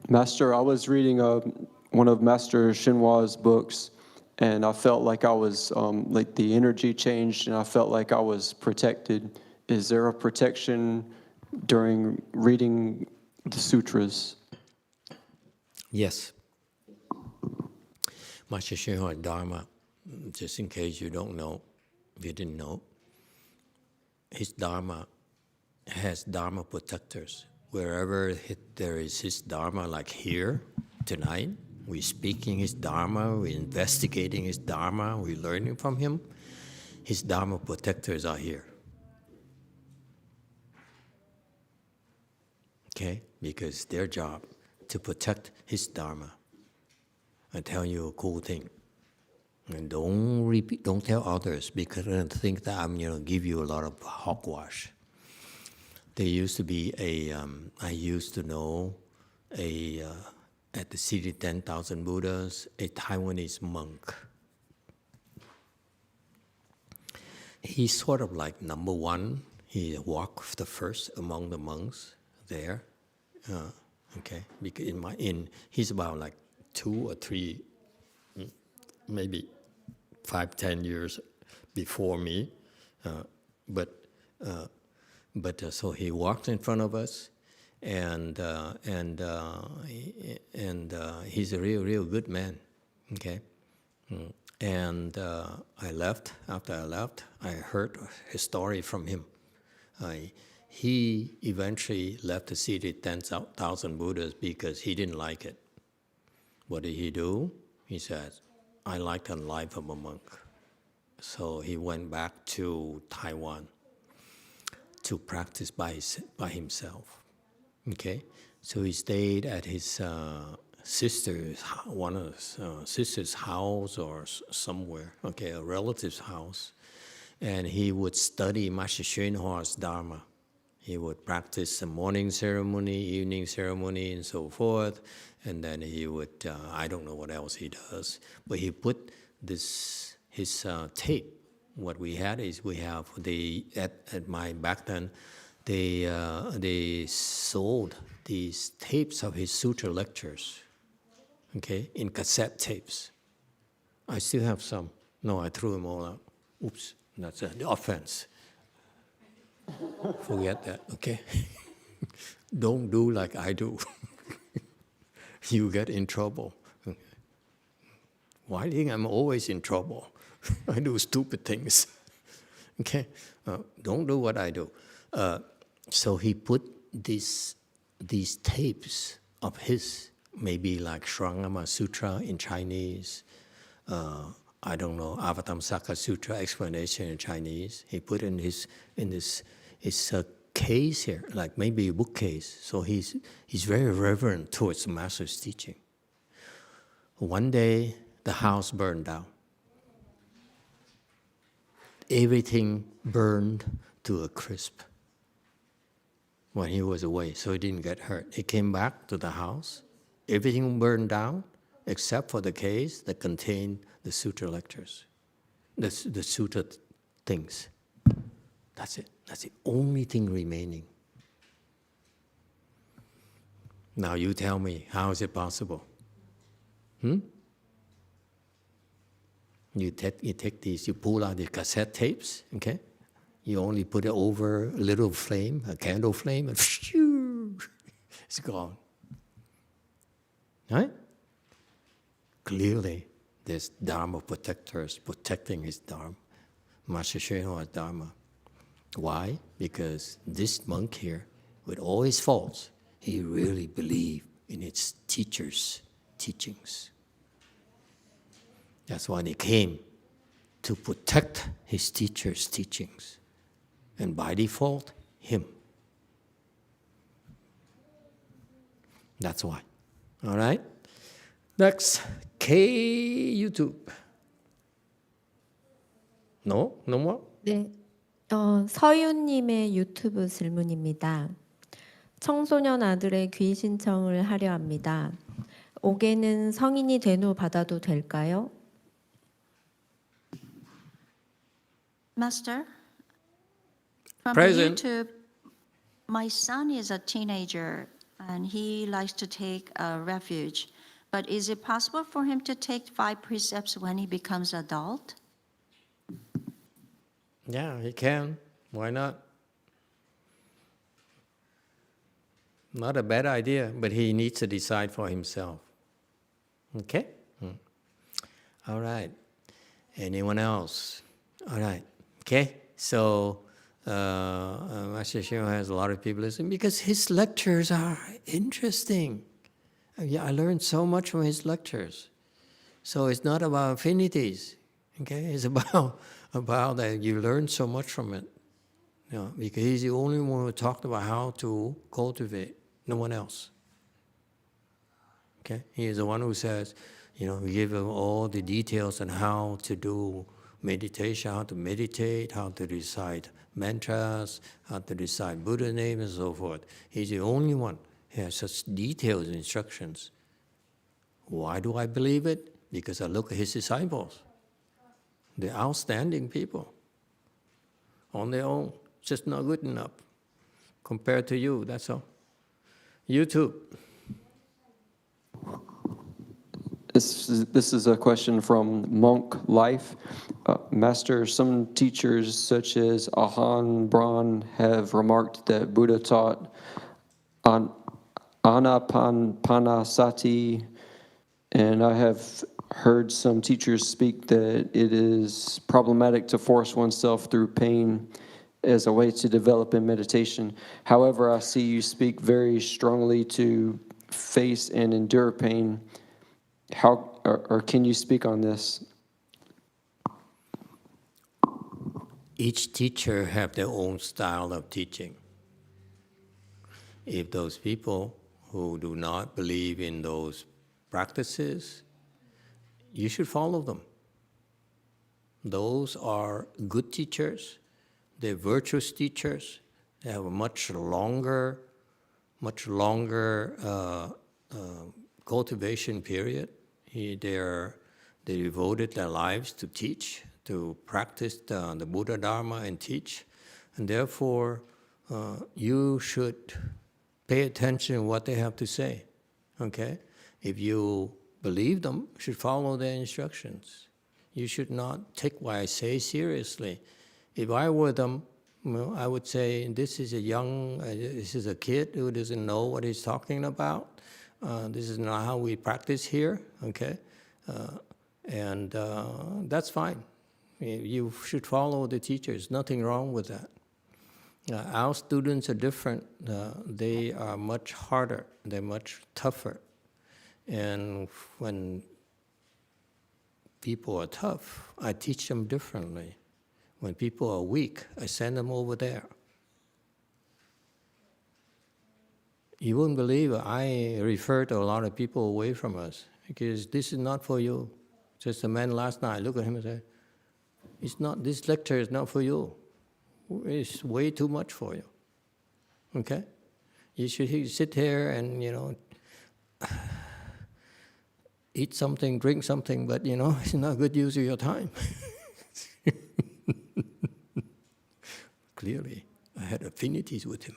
Master, I was reading one of Master Xinhua's books, and I felt like I was, like the energy changed, and I felt like I was protected. Is there a protection during reading the sutras? Yes. Master Xinhua Dharma, just in case you don't know, if you didn't know, his Dharma has Dharma protectors. Wherever there is his Dharma, like here, tonight, we're speaking his Dharma, we're investigating his Dharma, we're learning from him. His Dharma protectors are here. Okay? Because their job to protect his Dharma. I tell you a cool thing. And don't tell others, because I don't think that I'm give you a lot of hogwash. There used to be I used to know at the city 10,000 Buddhas, a Taiwanese monk. He's sort of like number one. He walked the first among the monks there. Okay, because he's about like 2 or 3, maybe 5, 10 years before me, so he walked in front of us, and he's a real good man. Okay, and I left. After I left, I heard his story from him. He eventually left the city 10,000 Buddhas because he didn't like it. What did he do? He said, I like the life of a monk. So he went back to Taiwan to practice by himself. Okay? So he stayed at his one of his sister's house or somewhere, okay, a relative's house. And he would study Master YongHua's Dharma. He would practice the morning ceremony, evening ceremony, and so forth. And then he would, I don't know what else he does, but he put his tape. What we had is at my back then, they sold these tapes of his sutra lectures, okay, in cassette tapes. I still have some. No, I threw them all out. Oops, that's an offense. Forget that, okay? Don't do like I do. You get in trouble. Why do you think I'm always in trouble? I do stupid things. Okay? Don't do what I do. So he put these tapes of his, maybe like Shrangama Sutra in Chinese, I don't know, Avatamsaka Sutra explanation in Chinese. He put in his case here, like maybe a bookcase. So he's very reverent towards the master's teaching. One day, the house burned down. Everything burned to a crisp when he was away, so he didn't get hurt. He came back to the house. Everything burned down except for the case that contained the sutra lectures, the sutra things. That's it. That's the only thing remaining. Now you tell me, how is it possible? You take these, you pull out the cassette tapes, okay? You only put it over a little flame, a candle flame, and it's gone. Right? Clearly, there's Dharma protectors protecting his Dharma, Master YongHua's Dharma. Why? Because this monk here, with all his faults, he really believed in its teacher's teachings. That's why they came, to protect his teacher's teachings. And by default, him. That's why. All right? Next, K YouTube. No? No more? 네. 서윤님의 유튜브 질문입니다. 청소년 아들의 귀 신청을 하려 합니다. 5개는 성인이 된 후 받아도 될까요? Master, from Present. YouTube, my son is a teenager and he likes to take a refuge. But is it possible for him to take 5 precepts when he becomes adult? Yeah, he can. Why not? Not a bad idea, but he needs to decide for himself. Okay? All right. Anyone else? All right. Okay? So Master Hsien has a lot of people listening because his lectures are interesting. I learned so much from his lectures. So it's not about affinities, okay? It's about that you learn so much from it. You know, because he's the only one who talked about how to cultivate, no one else. Okay? He is the one who says, you know, we give him all the details on how to do meditation, how to meditate, how to recite mantras, how to recite Buddha name and so forth. He's the only one who has such detailed instructions. Why do I believe it? Because I look at his disciples. They're outstanding people on their own. Just not good enough compared to you, that's all. You too. This is a question from Monk Life. Master, some teachers such as Ahan Braun have remarked that Buddha taught anapanasati, and I have heard some teachers speak that it is problematic to force oneself through pain as a way to develop in meditation. However, I see you speak very strongly to face and endure pain. How, or can you speak on this? Each teacher have their own style of teaching. If those people who do not believe in those practices, you should follow them. Those are good teachers. They're virtuous teachers. They have a much longer cultivation period. They devoted their lives to teach, to practice the Buddha Dharma and teach. And therefore, you should pay attention to what they have to say, okay? If you believe them, you should follow their instructions. You should not take what I say seriously. If I were them, well, I would say, this is a kid who doesn't know what he's talking about. This is not how we practice here, okay? That's fine. You should follow the teachers, nothing wrong with that. Our students are different. They are much harder, they're much tougher. And when people are tough, I teach them differently. When people are weak, I send them over there. You wouldn't believe it. I refer to a lot of people away from us because this is not for you. Just a man last night, I look at him and say, this lecture is not for you. It's way too much for you. Okay? You should sit here and, eat something, drink something, but, it's not good use of your time. Clearly, I had affinities with him.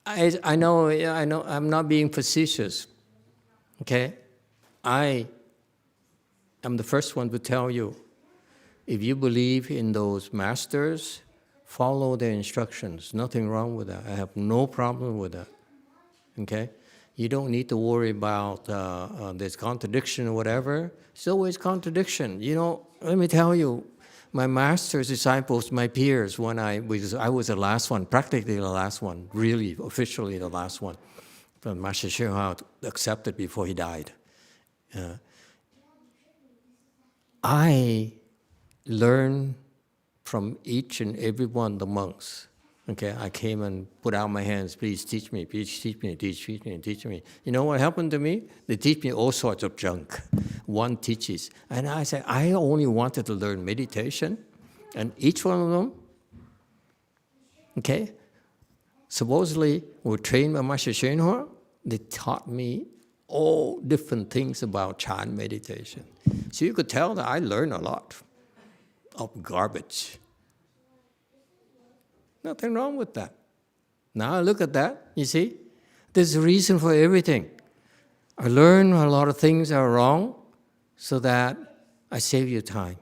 I know, I'm not being facetious, okay? I am the first one to tell you, if you believe in those masters, follow their instructions. Nothing wrong with that. I have no problem with that, okay? You don't need to worry about this contradiction or whatever. It's always contradiction. Let me tell you, my master's disciples, my peers, when I was the last one, practically the last one, really officially the last one, from Master YongHua accepted before he died. I learned from each and every one of the monks. Okay, I came and put out my hands, please teach me, teach me, teach me, teach me. You know what happened to me? They teach me all sorts of junk. One teaches. And I said, I only wanted to learn meditation. And each one of them, okay, supposedly were trained by Master YongHua. They taught me all different things about Chan meditation. So you could tell that I learned a lot of garbage. Nothing wrong with that. Now I look at that, you see, there's a reason for everything. I learn a lot of things that are wrong so that I save you time.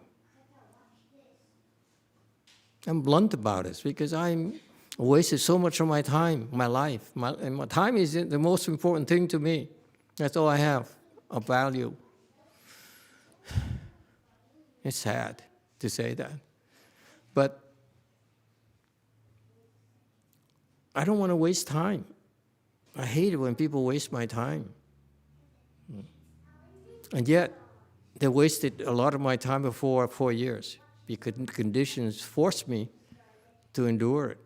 I'm blunt about it because I wasted so much of my time, my life. And my time is the most important thing to me. That's all I have of value. It's sad to say that. But I don't want to waste time. I hate it when people waste my time. And yet, they wasted a lot of my time before 4 years because conditions forced me to endure it.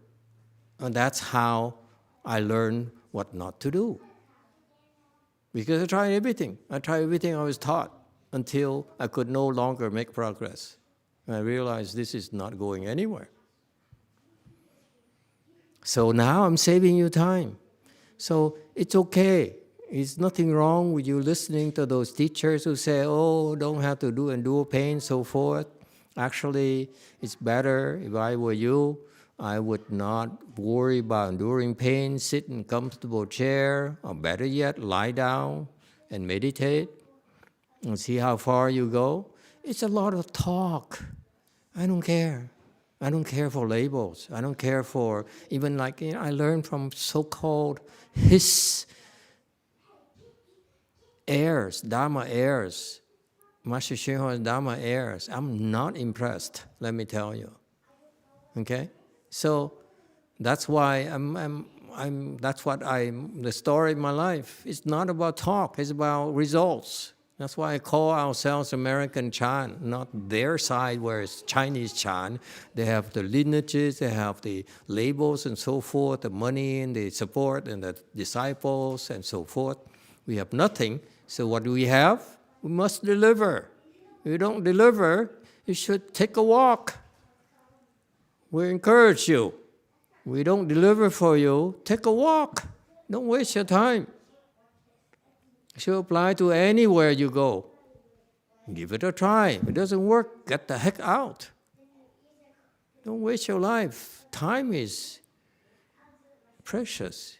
And that's how I learned what not to do. Because I tried everything. I tried everything I was taught until I could no longer make progress. And I realized this is not going anywhere. So now I'm saving you time. So it's okay. It's nothing wrong with you listening to those teachers who say, oh, don't have to do endure pain, so forth. Actually, it's better if I were you, I would not worry about enduring pain, sit in a comfortable chair, or better yet, lie down and meditate and see how far you go. It's a lot of talk. I don't care. I don't care for labels. I don't care for even I learned from so-called heirs, Dharma heirs, Master Hsuan Hua's Dharma heirs. I'm not impressed, let me tell you. Okay? So that's why the story of my life. It's not about talk, it's about results. That's why I call ourselves American Chan, not their side where it's Chinese Chan. They have the lineages, they have the labels and so forth, the money and the support and the disciples and so forth. We have nothing, so what do we have? We must deliver. If you don't deliver, you should take a walk. We encourage you. We don't deliver for you, take a walk. Don't waste your time. It should apply to anywhere you go. Give it a try. If it doesn't work, get the heck out. Don't waste your life. Time is precious.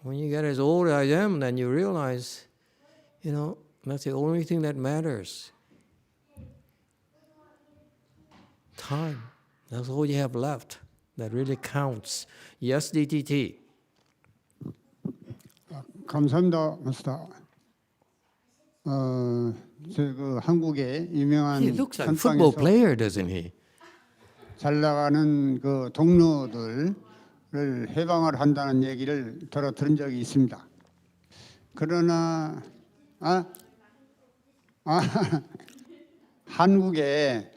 When you get as old as I am, then you realize, that's the only thing that matters. Time. That's all you have left. That really counts. Yes, DTT. 감사합니다, 마스터. 그 한국의 유명한 He looks like a football 선방에서 player, doesn't he? 잘 나가는 그 동료들을 해방을 한다는 얘기를 들은 적이 있습니다. 그러나 한국의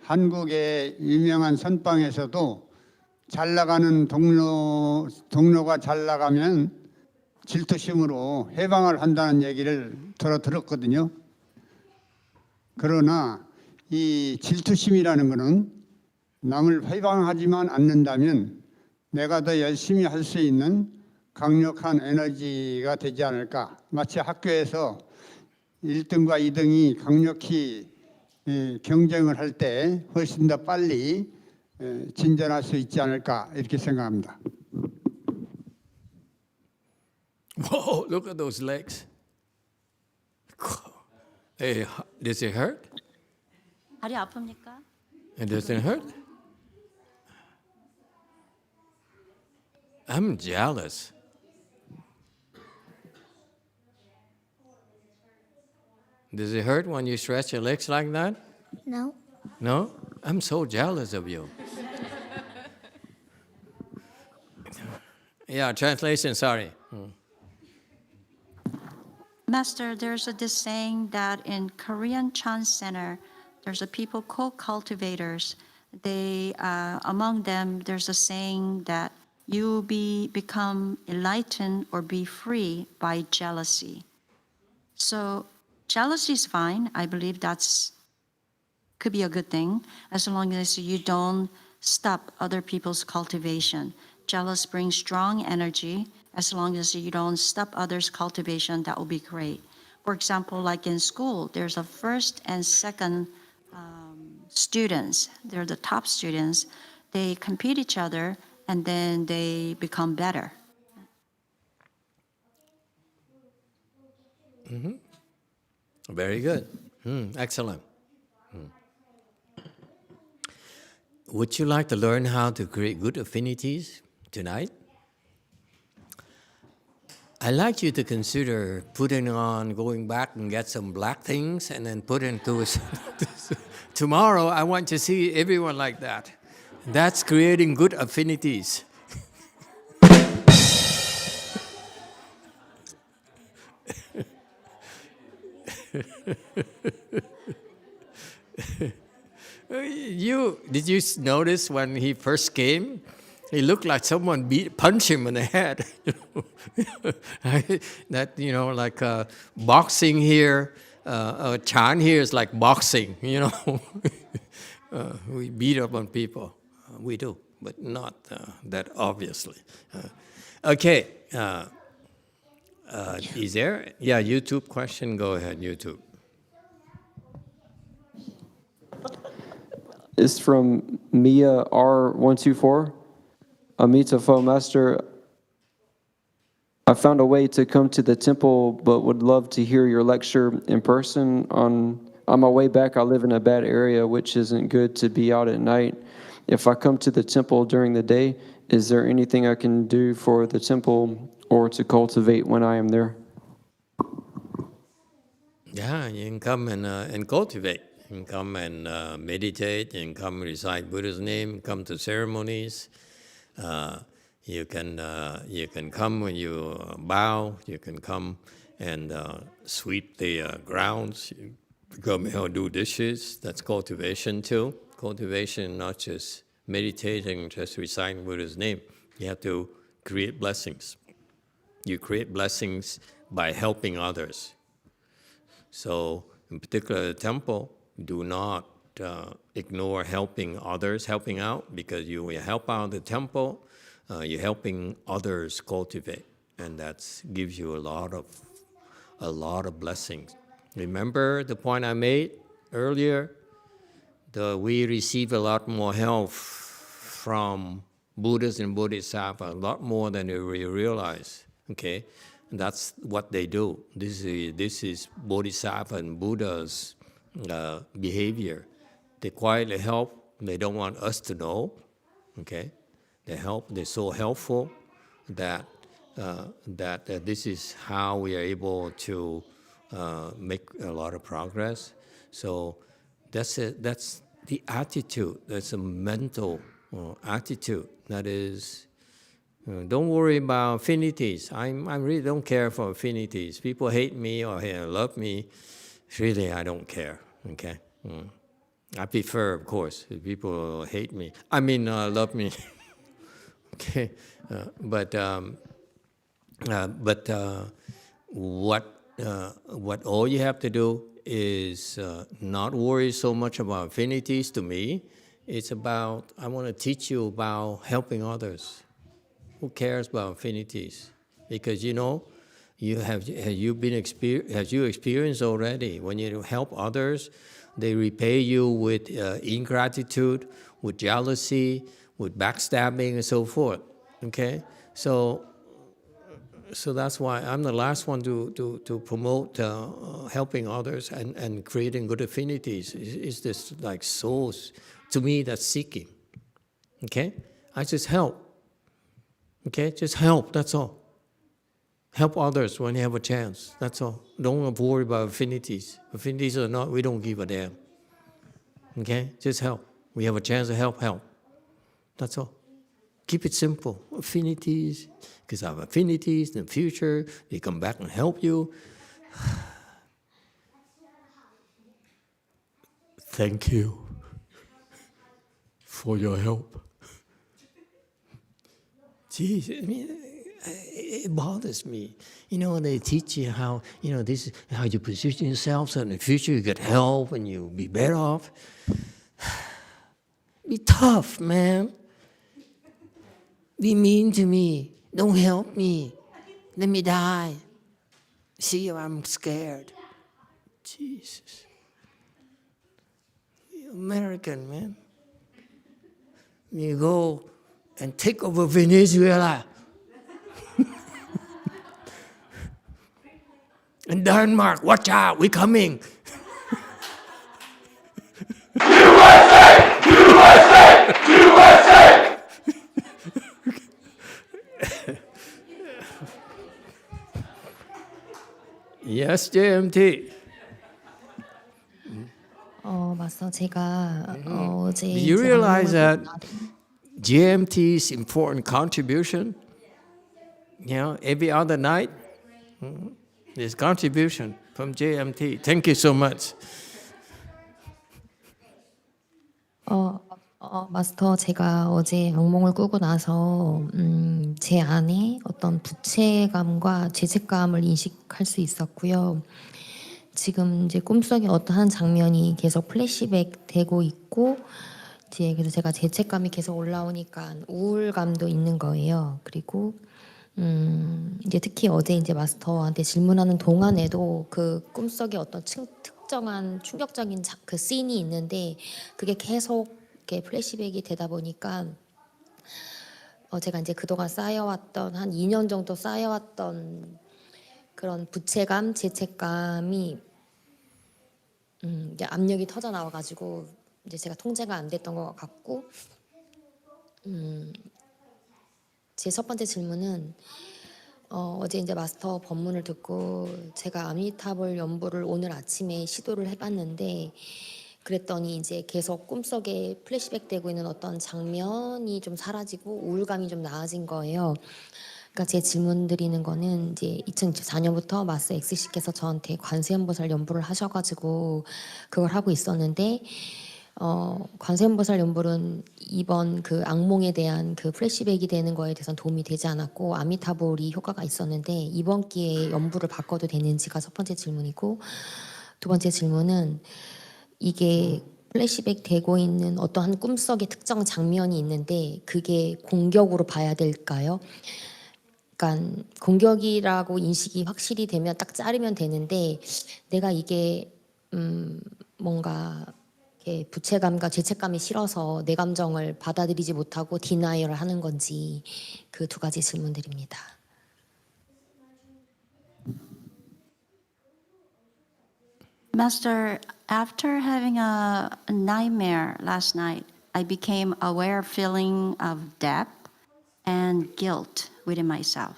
유명한 선방에서도 잘 나가는 동료가 잘 나가면 질투심으로 해방을 한다는 얘기를 들었거든요. 그러나 이 질투심이라는 것은 남을 해방하지만 않는다면 내가 더 열심히 할 수 있는 강력한 에너지가 되지 않을까. 마치 학교에서 1등과 2등이 강력히 경쟁을 할 때 훨씬 더 빨리 진전할 수 있지 않을까 이렇게 생각합니다. Whoa, look at those legs. Hey, does it hurt? 다리 아픕니까? It doesn't hurt? I'm jealous. Does it hurt when you stretch your legs like that? No. No? I'm so jealous of you. Yeah, translation, sorry. Master, there's this saying that in Korean Chan Center, there's a people called cultivators. They, among them, there's a saying that you become enlightened or be free by jealousy. So jealousy is fine. I believe could be a good thing as long as you don't stop other people's cultivation. Jealous brings strong energy. As long as you don't stop others' cultivation, that will be great. For example, like in school, there's a first and second students. They're the top students. They compete each other, and then they become better. Mm-hmm. Very good. Excellent. Would you like to learn how to create good affinities tonight? I'd like you to consider putting on, going back and get some black things and then put into it. Tomorrow, I want to see everyone like that. That's creating good affinities. Did you notice when he first came? He looked like someone punched him in the head. That, like boxing here, Chan here is like boxing, We beat up on people. We do, but not that obviously. Okay. Is there? Yeah, YouTube question. Go ahead, YouTube. It's from Mia R124. Emitofuo Master, I found a way to come to the temple, but would love to hear your lecture in person. On my way back, I live in a bad area, which isn't good to be out at night. If I come to the temple during the day, is there anything I can do for the temple or to cultivate when I am there? Yeah, you can come and cultivate. You can come and meditate. You can come recite Buddha's name. Come to ceremonies. You can come when you bow. You can come and sweep the grounds. You come and do dishes. That's cultivation too. Cultivation, not just meditating, just reciting Buddha's name. You have to create blessings. You create blessings by helping others. So, in particular, the temple, do not ignore helping others, helping out, because you help out the temple, you're helping others cultivate, and that gives you a lot of blessings. Remember the point I made earlier? We receive a lot more help from Buddhas and Bodhisattvas, a lot more than we realize. Okay, and that's what they do. This is Bodhisattva and Buddha's behavior. They quietly help. They don't want us to know. Okay, they help. They're so helpful that this is how we are able to make a lot of progress. So that's it. That's the attitude. That's a mental attitude. That is, don't worry about affinities. I really don't care for affinities. People hate me or love me. Really, I don't care. Okay. I prefer, of course, if people hate me. Love me. Okay. But what all you have to do is not worry so much about affinities to me. It's about, I want to teach you about helping others. Who cares about affinities? Because have you experienced already when you help others, they repay you with ingratitude, with jealousy, with backstabbing, and so forth. Okay, so that's why I'm the last one to promote helping others and creating good affinities. Is this like souls? To me, that's seeking. Okay, I just help. Okay, just help. That's all. Help others when you have a chance. That's all. Don't worry about affinities. Affinities or not, we don't give a damn. Okay, just help. We have a chance to help. That's all. Keep it simple. Affinities, because I have affinities in the future. They come back and help you. Thank you for your help. Jeez, it bothers me. They teach you how, this is how you position yourself so in the future you get help and you'll be better off. Be tough, man. Be mean to me. Don't help me. Let me die. See, I'm scared. Jesus. You're American, man. You go and take over Venezuela. And Denmark, watch out, we're coming. Yes, JMT. 마스터 제가 어제 Do you 이제 realize that 악몽을 GMT's important contribution? Every other night, there's contribution from JMT. Thank you so much. 마스터 제가 어제 악몽을 꾸고 나서 제 안에 어떤 부채감과 죄책감을 인식할 수 있었고요. 지금 이제 꿈속에 어떠한 장면이 계속 플래시백 되고 있고 이제 그래서 제가 죄책감이 계속 올라오니까 우울감도 있는 거예요. 그리고 이제 특히 어제 이제 마스터한테 질문하는 동안에도 그 꿈속에 어떤 특정한 충격적인 그 씬이 있는데 그게 계속 이렇게 플래시백이 되다 보니까 제가 이제 그동안 쌓여왔던 한 2년 정도 쌓여왔던 그런 부채감, 죄책감이 이제 압력이 터져 나와가지고 이제 제가 통제가 안 됐던 것 같고 제 첫 번째 질문은 어제 이제 마스터 법문을 듣고 제가 아미타불 연부를 오늘 아침에 시도를 해봤는데 그랬더니 이제 계속 꿈속에 플래시백 되고 있는 어떤 장면이 좀 사라지고 우울감이 좀 나아진 거예요. 그러니까 제 질문 드리는 거는 이제 2024년부터 마스 X씨께서 저한테 관세음보살 연부를 하셔가지고 그걸 하고 있었는데 관세음보살 연불은 이번 그 악몽에 대한 그 플래시백이 되는 거에 대해서는 도움이 되지 않았고 아미타불이 효과가 있었는데 이번 기회에 연불을 바꿔도 되는지가 첫 번째 질문이고 두 번째 질문은 이게 플래시백 되고 있는 어떠한 꿈속의 특정 장면이 있는데 그게 공격으로 봐야 될까요? 그러니까 공격이라고 인식이 확실히 되면 딱 자르면 되는데 내가 이게 뭔가 이렇게 부채감과 죄책감이 싫어서 내 감정을 받아들이지 못하고 디나이얼을 하는 건지 그 두 가지 질문 드립니다. Master, after having a nightmare last night, I became aware feeling of debt and guilt within myself.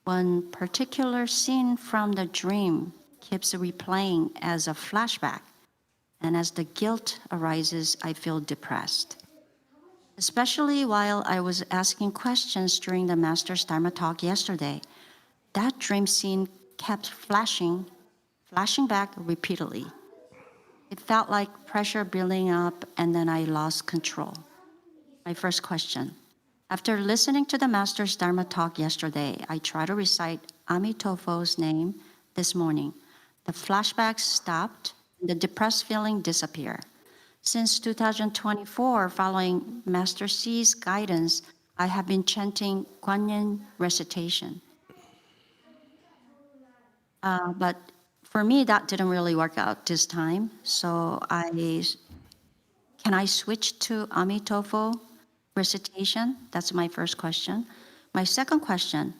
One particular scene from the dream keeps replaying as a flashback, and as the guilt arises, I feel depressed. Especially while I was asking questions during the Master's Dharma talk yesterday, that dream scene kept flashing back repeatedly. It felt like pressure building up, and then I lost control. My first question. After listening to the Master's Dharma talk yesterday, I tried to recite Amitofuo's name this morning. The flashbacks stopped, and the depressed feeling disappeared. Since 2024, following Master C's guidance, I have been chanting Guanyin recitation. But for me, that didn't really work out this time. So can I switch to Amitofuo recitation? That's my first question. My second question,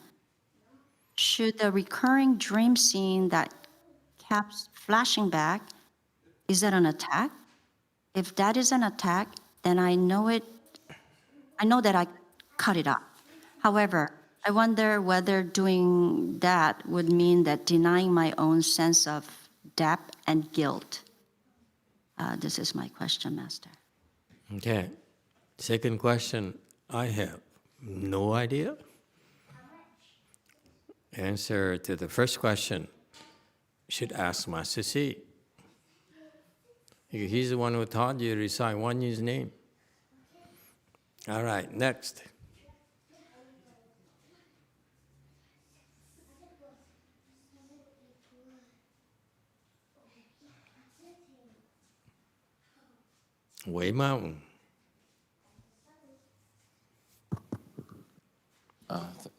should the recurring dream scene that kept flashing back, is that an attack? If that is an attack, then I know that I cut it off. However, I wonder whether doing that would mean that denying my own sense of debt and guilt. This is my question, Master. Okay. Second question, I have no idea. Answer to the first question, should ask Master C. He's the one who taught you to recite Guanyin's name. All right, next. Way Mountain.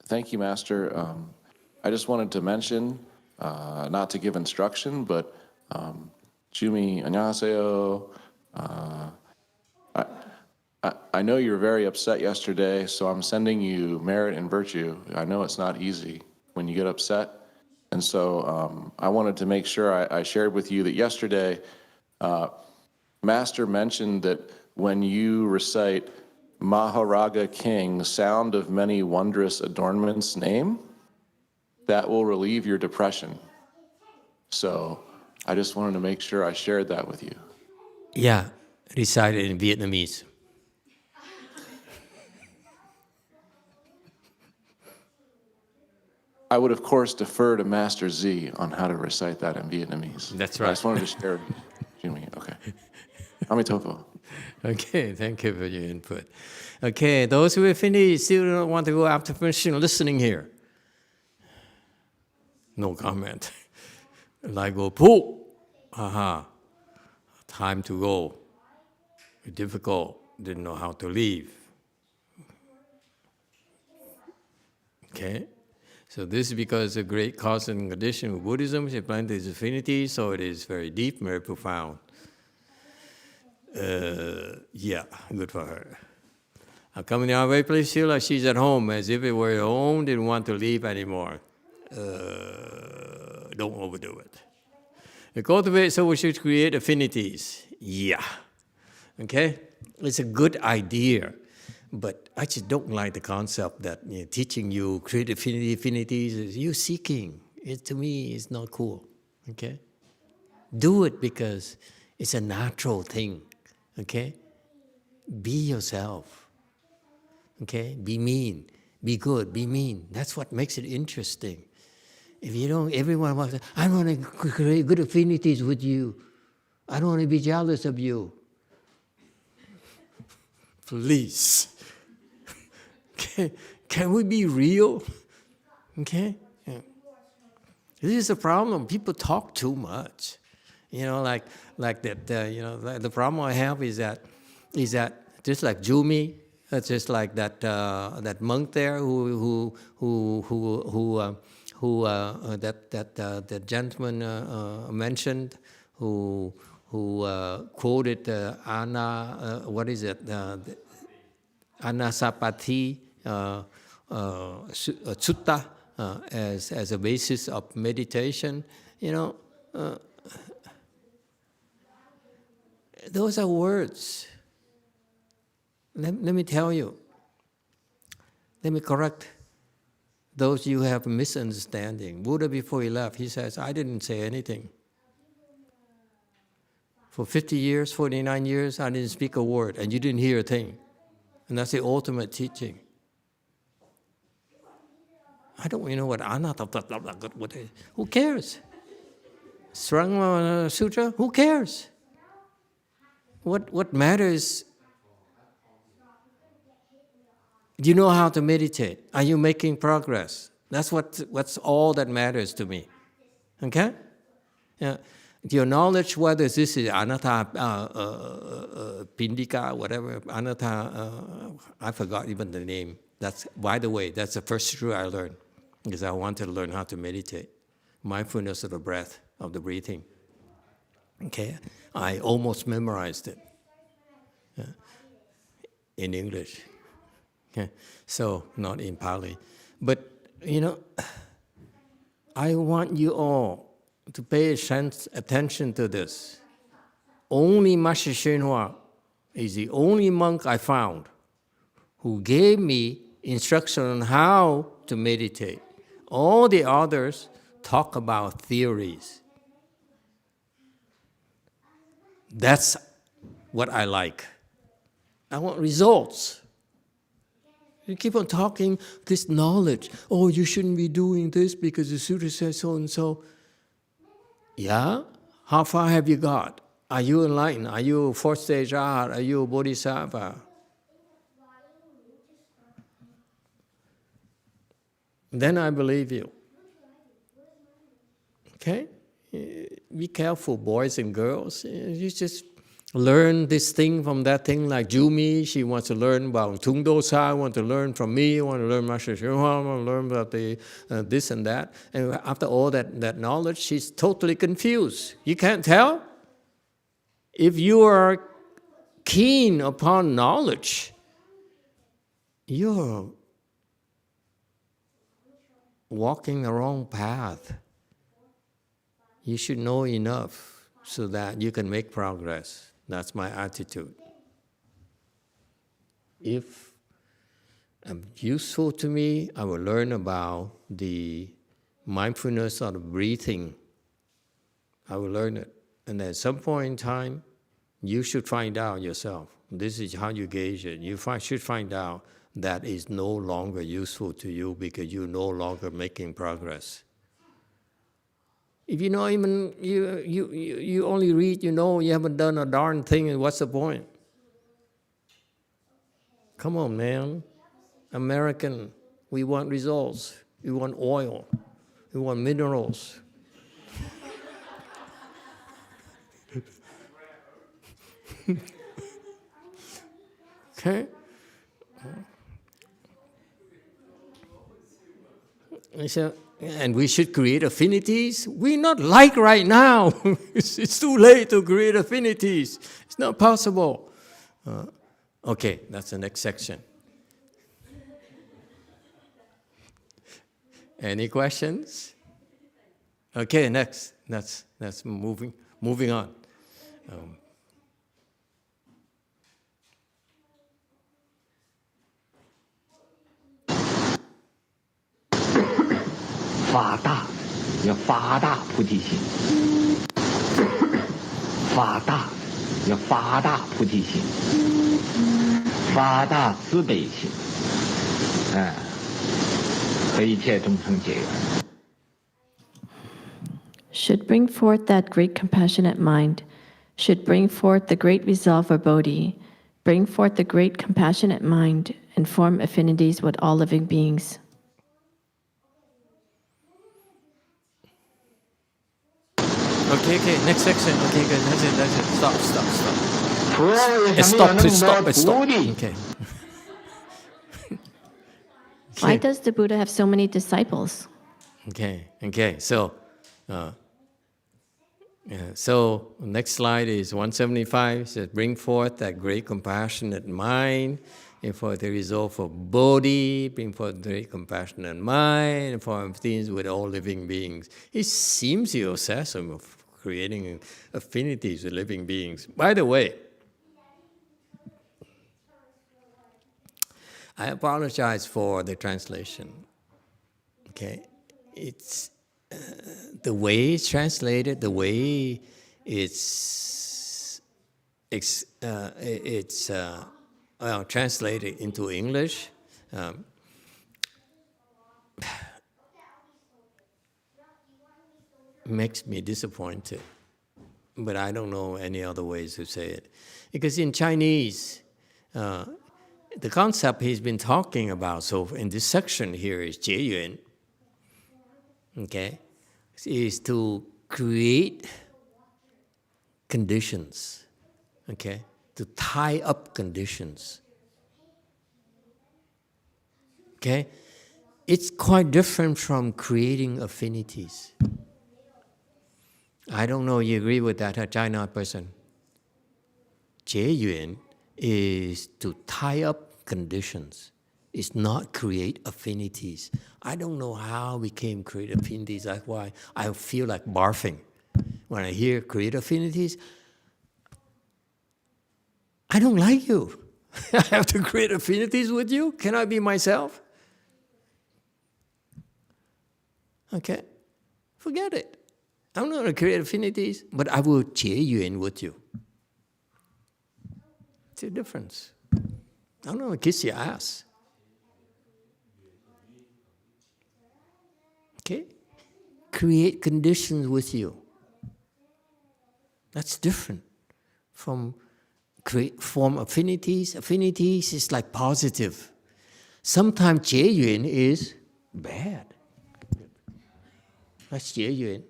Thank you, Master. I just wanted to mention, not to give instruction, but Jumi, 안녕하세요. I know you were very upset yesterday, so I'm sending you merit and virtue. I know it's not easy when you get upset. And so I wanted to make sure I shared with you that yesterday, Master mentioned that when you recite Maharaga King, sound of many wondrous adornments name, that will relieve your depression. So I just wanted to make sure I shared that with you. Yeah, recited in Vietnamese. I would, of course, defer to Master Z on how to recite that in Vietnamese. That's But I right. just wanted to share. Excuse me. Okay. Emitofuo. Okay, thank you for your input. Okay, those who have finished still want to go after finishing listening here. No comment. Like go, pooh, aha, time to go. Difficult, didn't know how to leave. Okay, so this is because the great cause and condition of Buddhism, she planted its affinity, so it is very deep, very profound. Yeah, good for her. Coming our way, please feel like she's at home, as if it were her home, didn't want to leave anymore. Don't overdo it. To cultivate, so we should create affinities. Yeah. Okay? It's a good idea, but I just don't like the concept that teaching you create affinities is you seeking. It, to me, is not cool. Okay? Do it because it's a natural thing. Okay? Be yourself. Okay? Be mean. Be good. Be mean. That's what makes it interesting. If you don't, everyone wants to, I want to create good affinities with you. I don't want to be jealous of you. Please. Okay? Can we be real? Okay? Yeah. This is a problem. People talk too much. You know, like that. You know, the problem I have is that just like Jumi, just like that monk there that gentleman mentioned, who quoted Anasapati Sutta as a basis of meditation. You know, those are words. Let me tell you. Let me correct those you have a misunderstanding. Buddha, before he left, he says, I didn't say anything. For 50 years, 49 years, I didn't speak a word, and you didn't hear a thing. And that's the ultimate teaching. I don't even know what anatta, what is. Who cares? Sranga Sutra, who cares? What matters? Do you know how to meditate? Are you making progress? That's what's all that matters to me. Okay? Yeah. Your knowledge, whether this is anatta, pindika, whatever, anatta, I forgot even the name. That's, by the way, that's the first truth I learned, because I wanted to learn how to meditate. Mindfulness of the breath, of the breathing. Okay? I almost memorized it in English. Okay? So, not in Pali. But, you know, I want you all to pay attention to this. Only Master YongHua is the only monk I found who gave me instruction on how to meditate. All the others talk about theories. That's what I like. I want results. You keep on talking this knowledge. Oh, you shouldn't be doing this because the sutra says so and so. Yeah? How far have you got? Are you enlightened? Are you fourth stage art? Are you a bodhisattva? Then I believe you. Okay? Be careful, boys and girls. You just learn this thing from that thing, like Jumi. She wants to learn about Tung Dosa, want to learn from me, want to learn Master YongHua, want to learn about the this and that. And after all that knowledge, she's totally confused. You can't tell? If you are keen upon knowledge, you're walking the wrong path. You should know enough so that you can make progress. That's my attitude. If useful to me, I will learn about the mindfulness of the breathing I will learn it. And at some point in time, you should find out yourself. This is how you gauge it. You should find out that is no longer useful to you because you're no longer making progress. If you know even you only read, you know you haven't done a darn thing, and what's the point? Come on, man. American, we want results. We want oil. We want minerals. Okay? And we should create affinities. We're not like right now. It's too late to create affinities. It's not possible. Okay, that's the next section. Any questions? Okay, next. That's moving on. 法大要发大菩提心，法大要发大菩提心，发大慈悲心，和一切众生结缘。 Should bring forth that great compassionate mind, should bring forth the great resolve or bodhi, bring forth the great compassionate mind, and form affinities with all living beings. Okay, next section. Okay, good. That's it. Stop. 佛为什么有那么多 Stop. 徒弟？ Okay. Why does the Buddha have so many disciples? Okay. So next slide is 175. It says, bring forth that great compassionate mind, and for the resolve of bodhi, bring forth the great compassionate mind, and form things with all living beings. It seems you're obsessed with creating affinities with living beings. By the way, I apologize for the translation. Okay, it's the way it's translated, the way it's translated into English. Makes me disappointed, but I don't know any other ways to say it. Because in Chinese, the concept he's been talking about, so in this section here is 结缘, okay, is to create conditions, okay, to tie up conditions, okay. It's quite different from creating affinities. I don't know you agree with that, a China person. 结缘 is to tie up conditions. It's not create affinities. I don't know how we came create affinities. That's why I feel like barfing. When I hear create affinities, I don't like you. I have to create affinities with you? Can I be myself? Okay, forget it. I'm not going to create affinities, but I will 结缘 with you. It's a difference. I'm not going to kiss your ass. Okay? Create conditions with you. That's different from form affinities. Affinities is like positive. Sometimes 结缘 is bad. That's 结缘.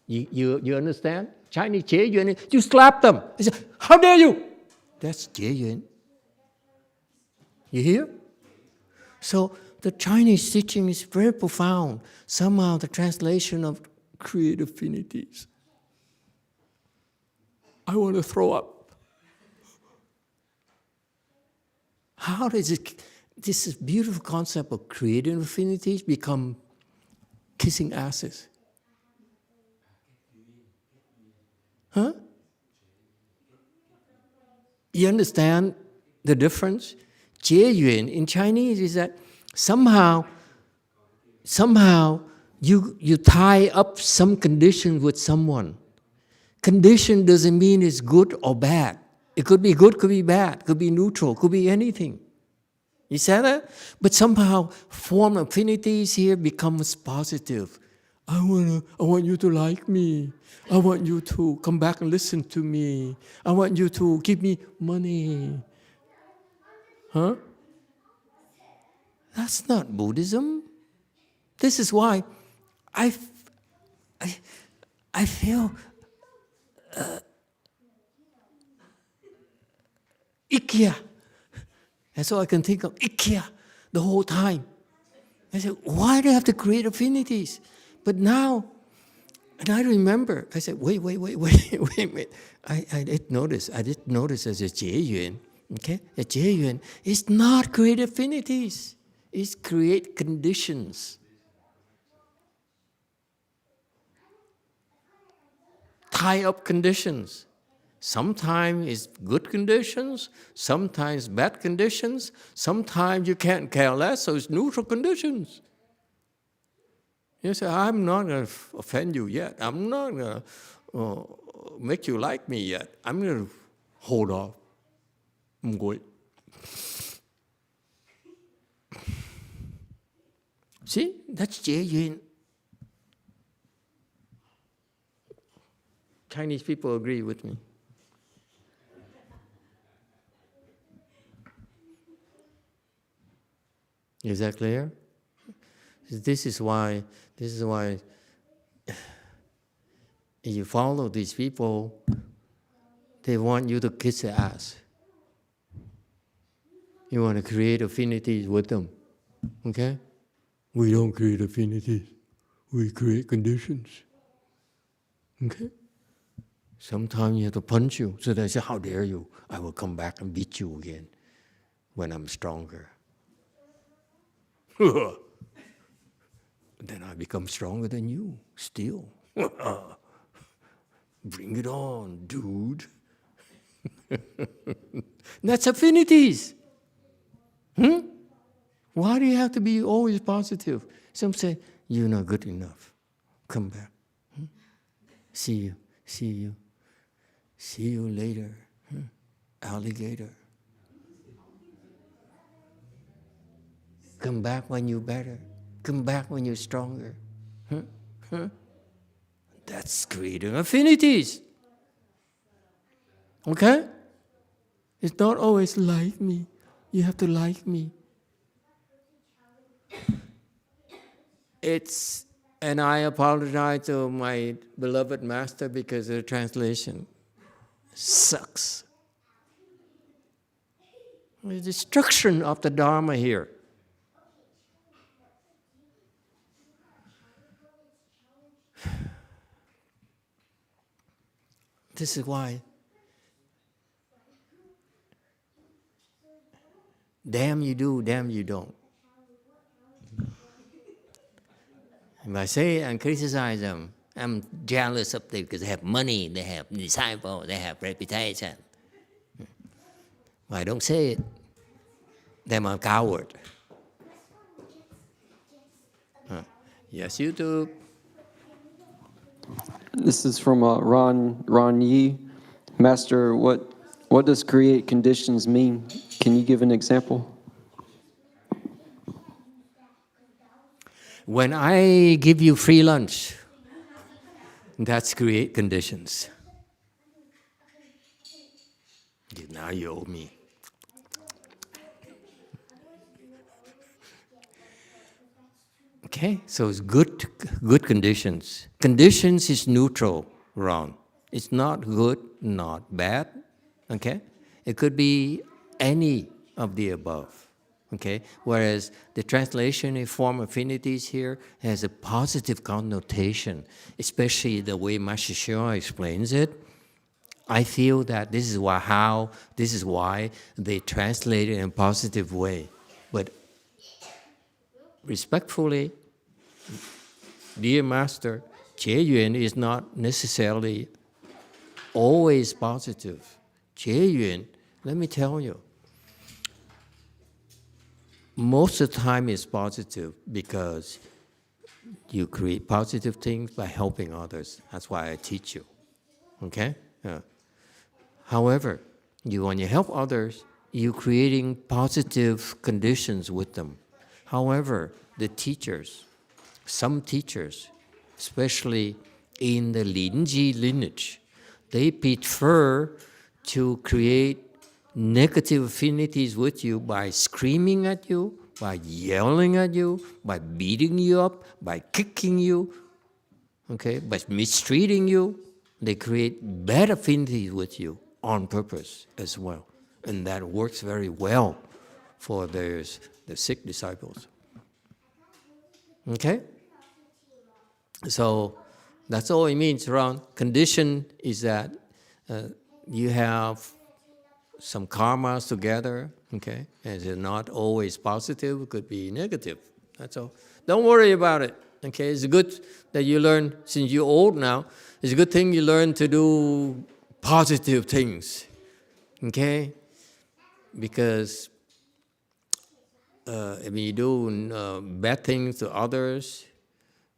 You understand? Chinese 结缘, you slap them. They say, how dare you? That's 结缘. You hear? So the Chinese teaching is very profound. Somehow the translation of create affinities. I want to throw up. How does this beautiful concept of creating affinities become kissing asses? Huh? You understand the difference? 结缘 in Chinese is that somehow you tie up some condition with someone. condition doesn't mean it's good or bad. It could be good, could be bad, could be neutral, could be anything. You see that? But somehow form affinities here becomes positive. I want you to like me. I want you to come back and listen to me. I want you to give me money. Huh? That's not Buddhism. This is why I feel Ikea. That's all I can think of, Ikea, the whole time. I said, why do I have to create affinities? But now, and I remember, I said, wait. I did notice as a Jieyuan, okay? A Jieyuan is not create affinities, it's create conditions. Tie up conditions. Sometimes it's good conditions, sometimes bad conditions, sometimes you can't care less, so it's neutral conditions. You say, I'm not going to offend you yet. I'm not going to make you like me yet. I'm going to hold off. I'm going. See, that's Jieyuan. Chinese people agree with me. Is that clear? This is why you follow these people, they want you to kiss their ass. You want to create affinities with them. Okay? We don't create affinities. We create conditions. Okay? Sometimes you have to punch you. So they say, how dare you? I will come back and beat you again when I'm stronger. Then I become stronger than you, still. Bring it on, dude. That's affinities. Why do you have to be always positive? Some say, you're not good enough. Come back. See you later, alligator. Come back when you're better. Come back when you're stronger. That's creating affinities. Okay? It's not always like me. You have to like me. And I apologize to my beloved master because the translation sucks. The destruction of the Dharma here. This is why. Damn you do, damn you don't. If I say and criticize them, I'm jealous of them because they have money, they have disciples, they have reputation. If I don't say it, then I'm a coward. Yes, YouTube. This is from Ron Yi. Master, what does create conditions mean? Can you give an example? When I give you free lunch, that's create conditions. Now you owe me. Okay, so it's good conditions. Conditions is neutral, Ron. It's not good, not bad. Okay, it could be any of the above. Okay, whereas the translation in form affinities here has a positive connotation, especially the way Master Hsuan explains it. I feel that this is why they translate it in a positive way. But respectfully, dear Master, Jieyuan is not necessarily always positive. Jieyuan, let me tell you, most of the time it's positive because you create positive things by helping others. That's why I teach you. Okay? However, when you help others, you're creating positive conditions with them. However, the teachers, some teachers, especially in the Linji lineage, they prefer to create negative affinities with you by screaming at you, by yelling at you, by beating you up, by kicking you, okay, by mistreating you. They create bad affinities with you on purpose as well. And that works very well for the sick disciples. Okay? So that's all it means around. Condition is that you have some karmas together, okay? And it's not always positive, it could be negative. That's all. Don't worry about it, okay? It's good that you learn, since you're old now, it's a good thing you learn to do positive things, okay? Because if you do bad things to others,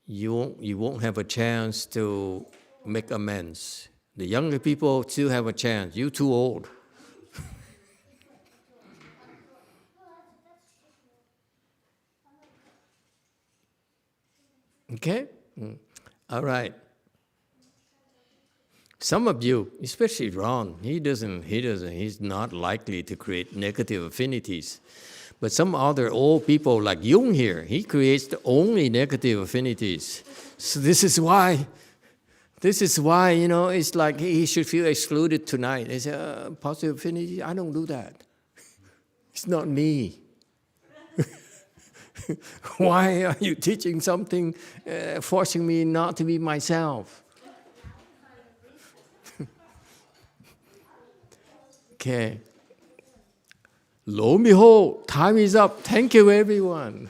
you won't have a chance to make amends. The younger people still have a chance. You're too old. Okay? All right. Some of you, especially Ron, he's not likely to create negative affinities. But some other old people like Jung here, he creates the only negative affinities. So this is why, it's like he should feel excluded tonight. They say, positive affinity, I don't do that. It's not me. Why are you teaching something, forcing me not to be myself? Okay. Lo and behold, time is up. Thank you, everyone.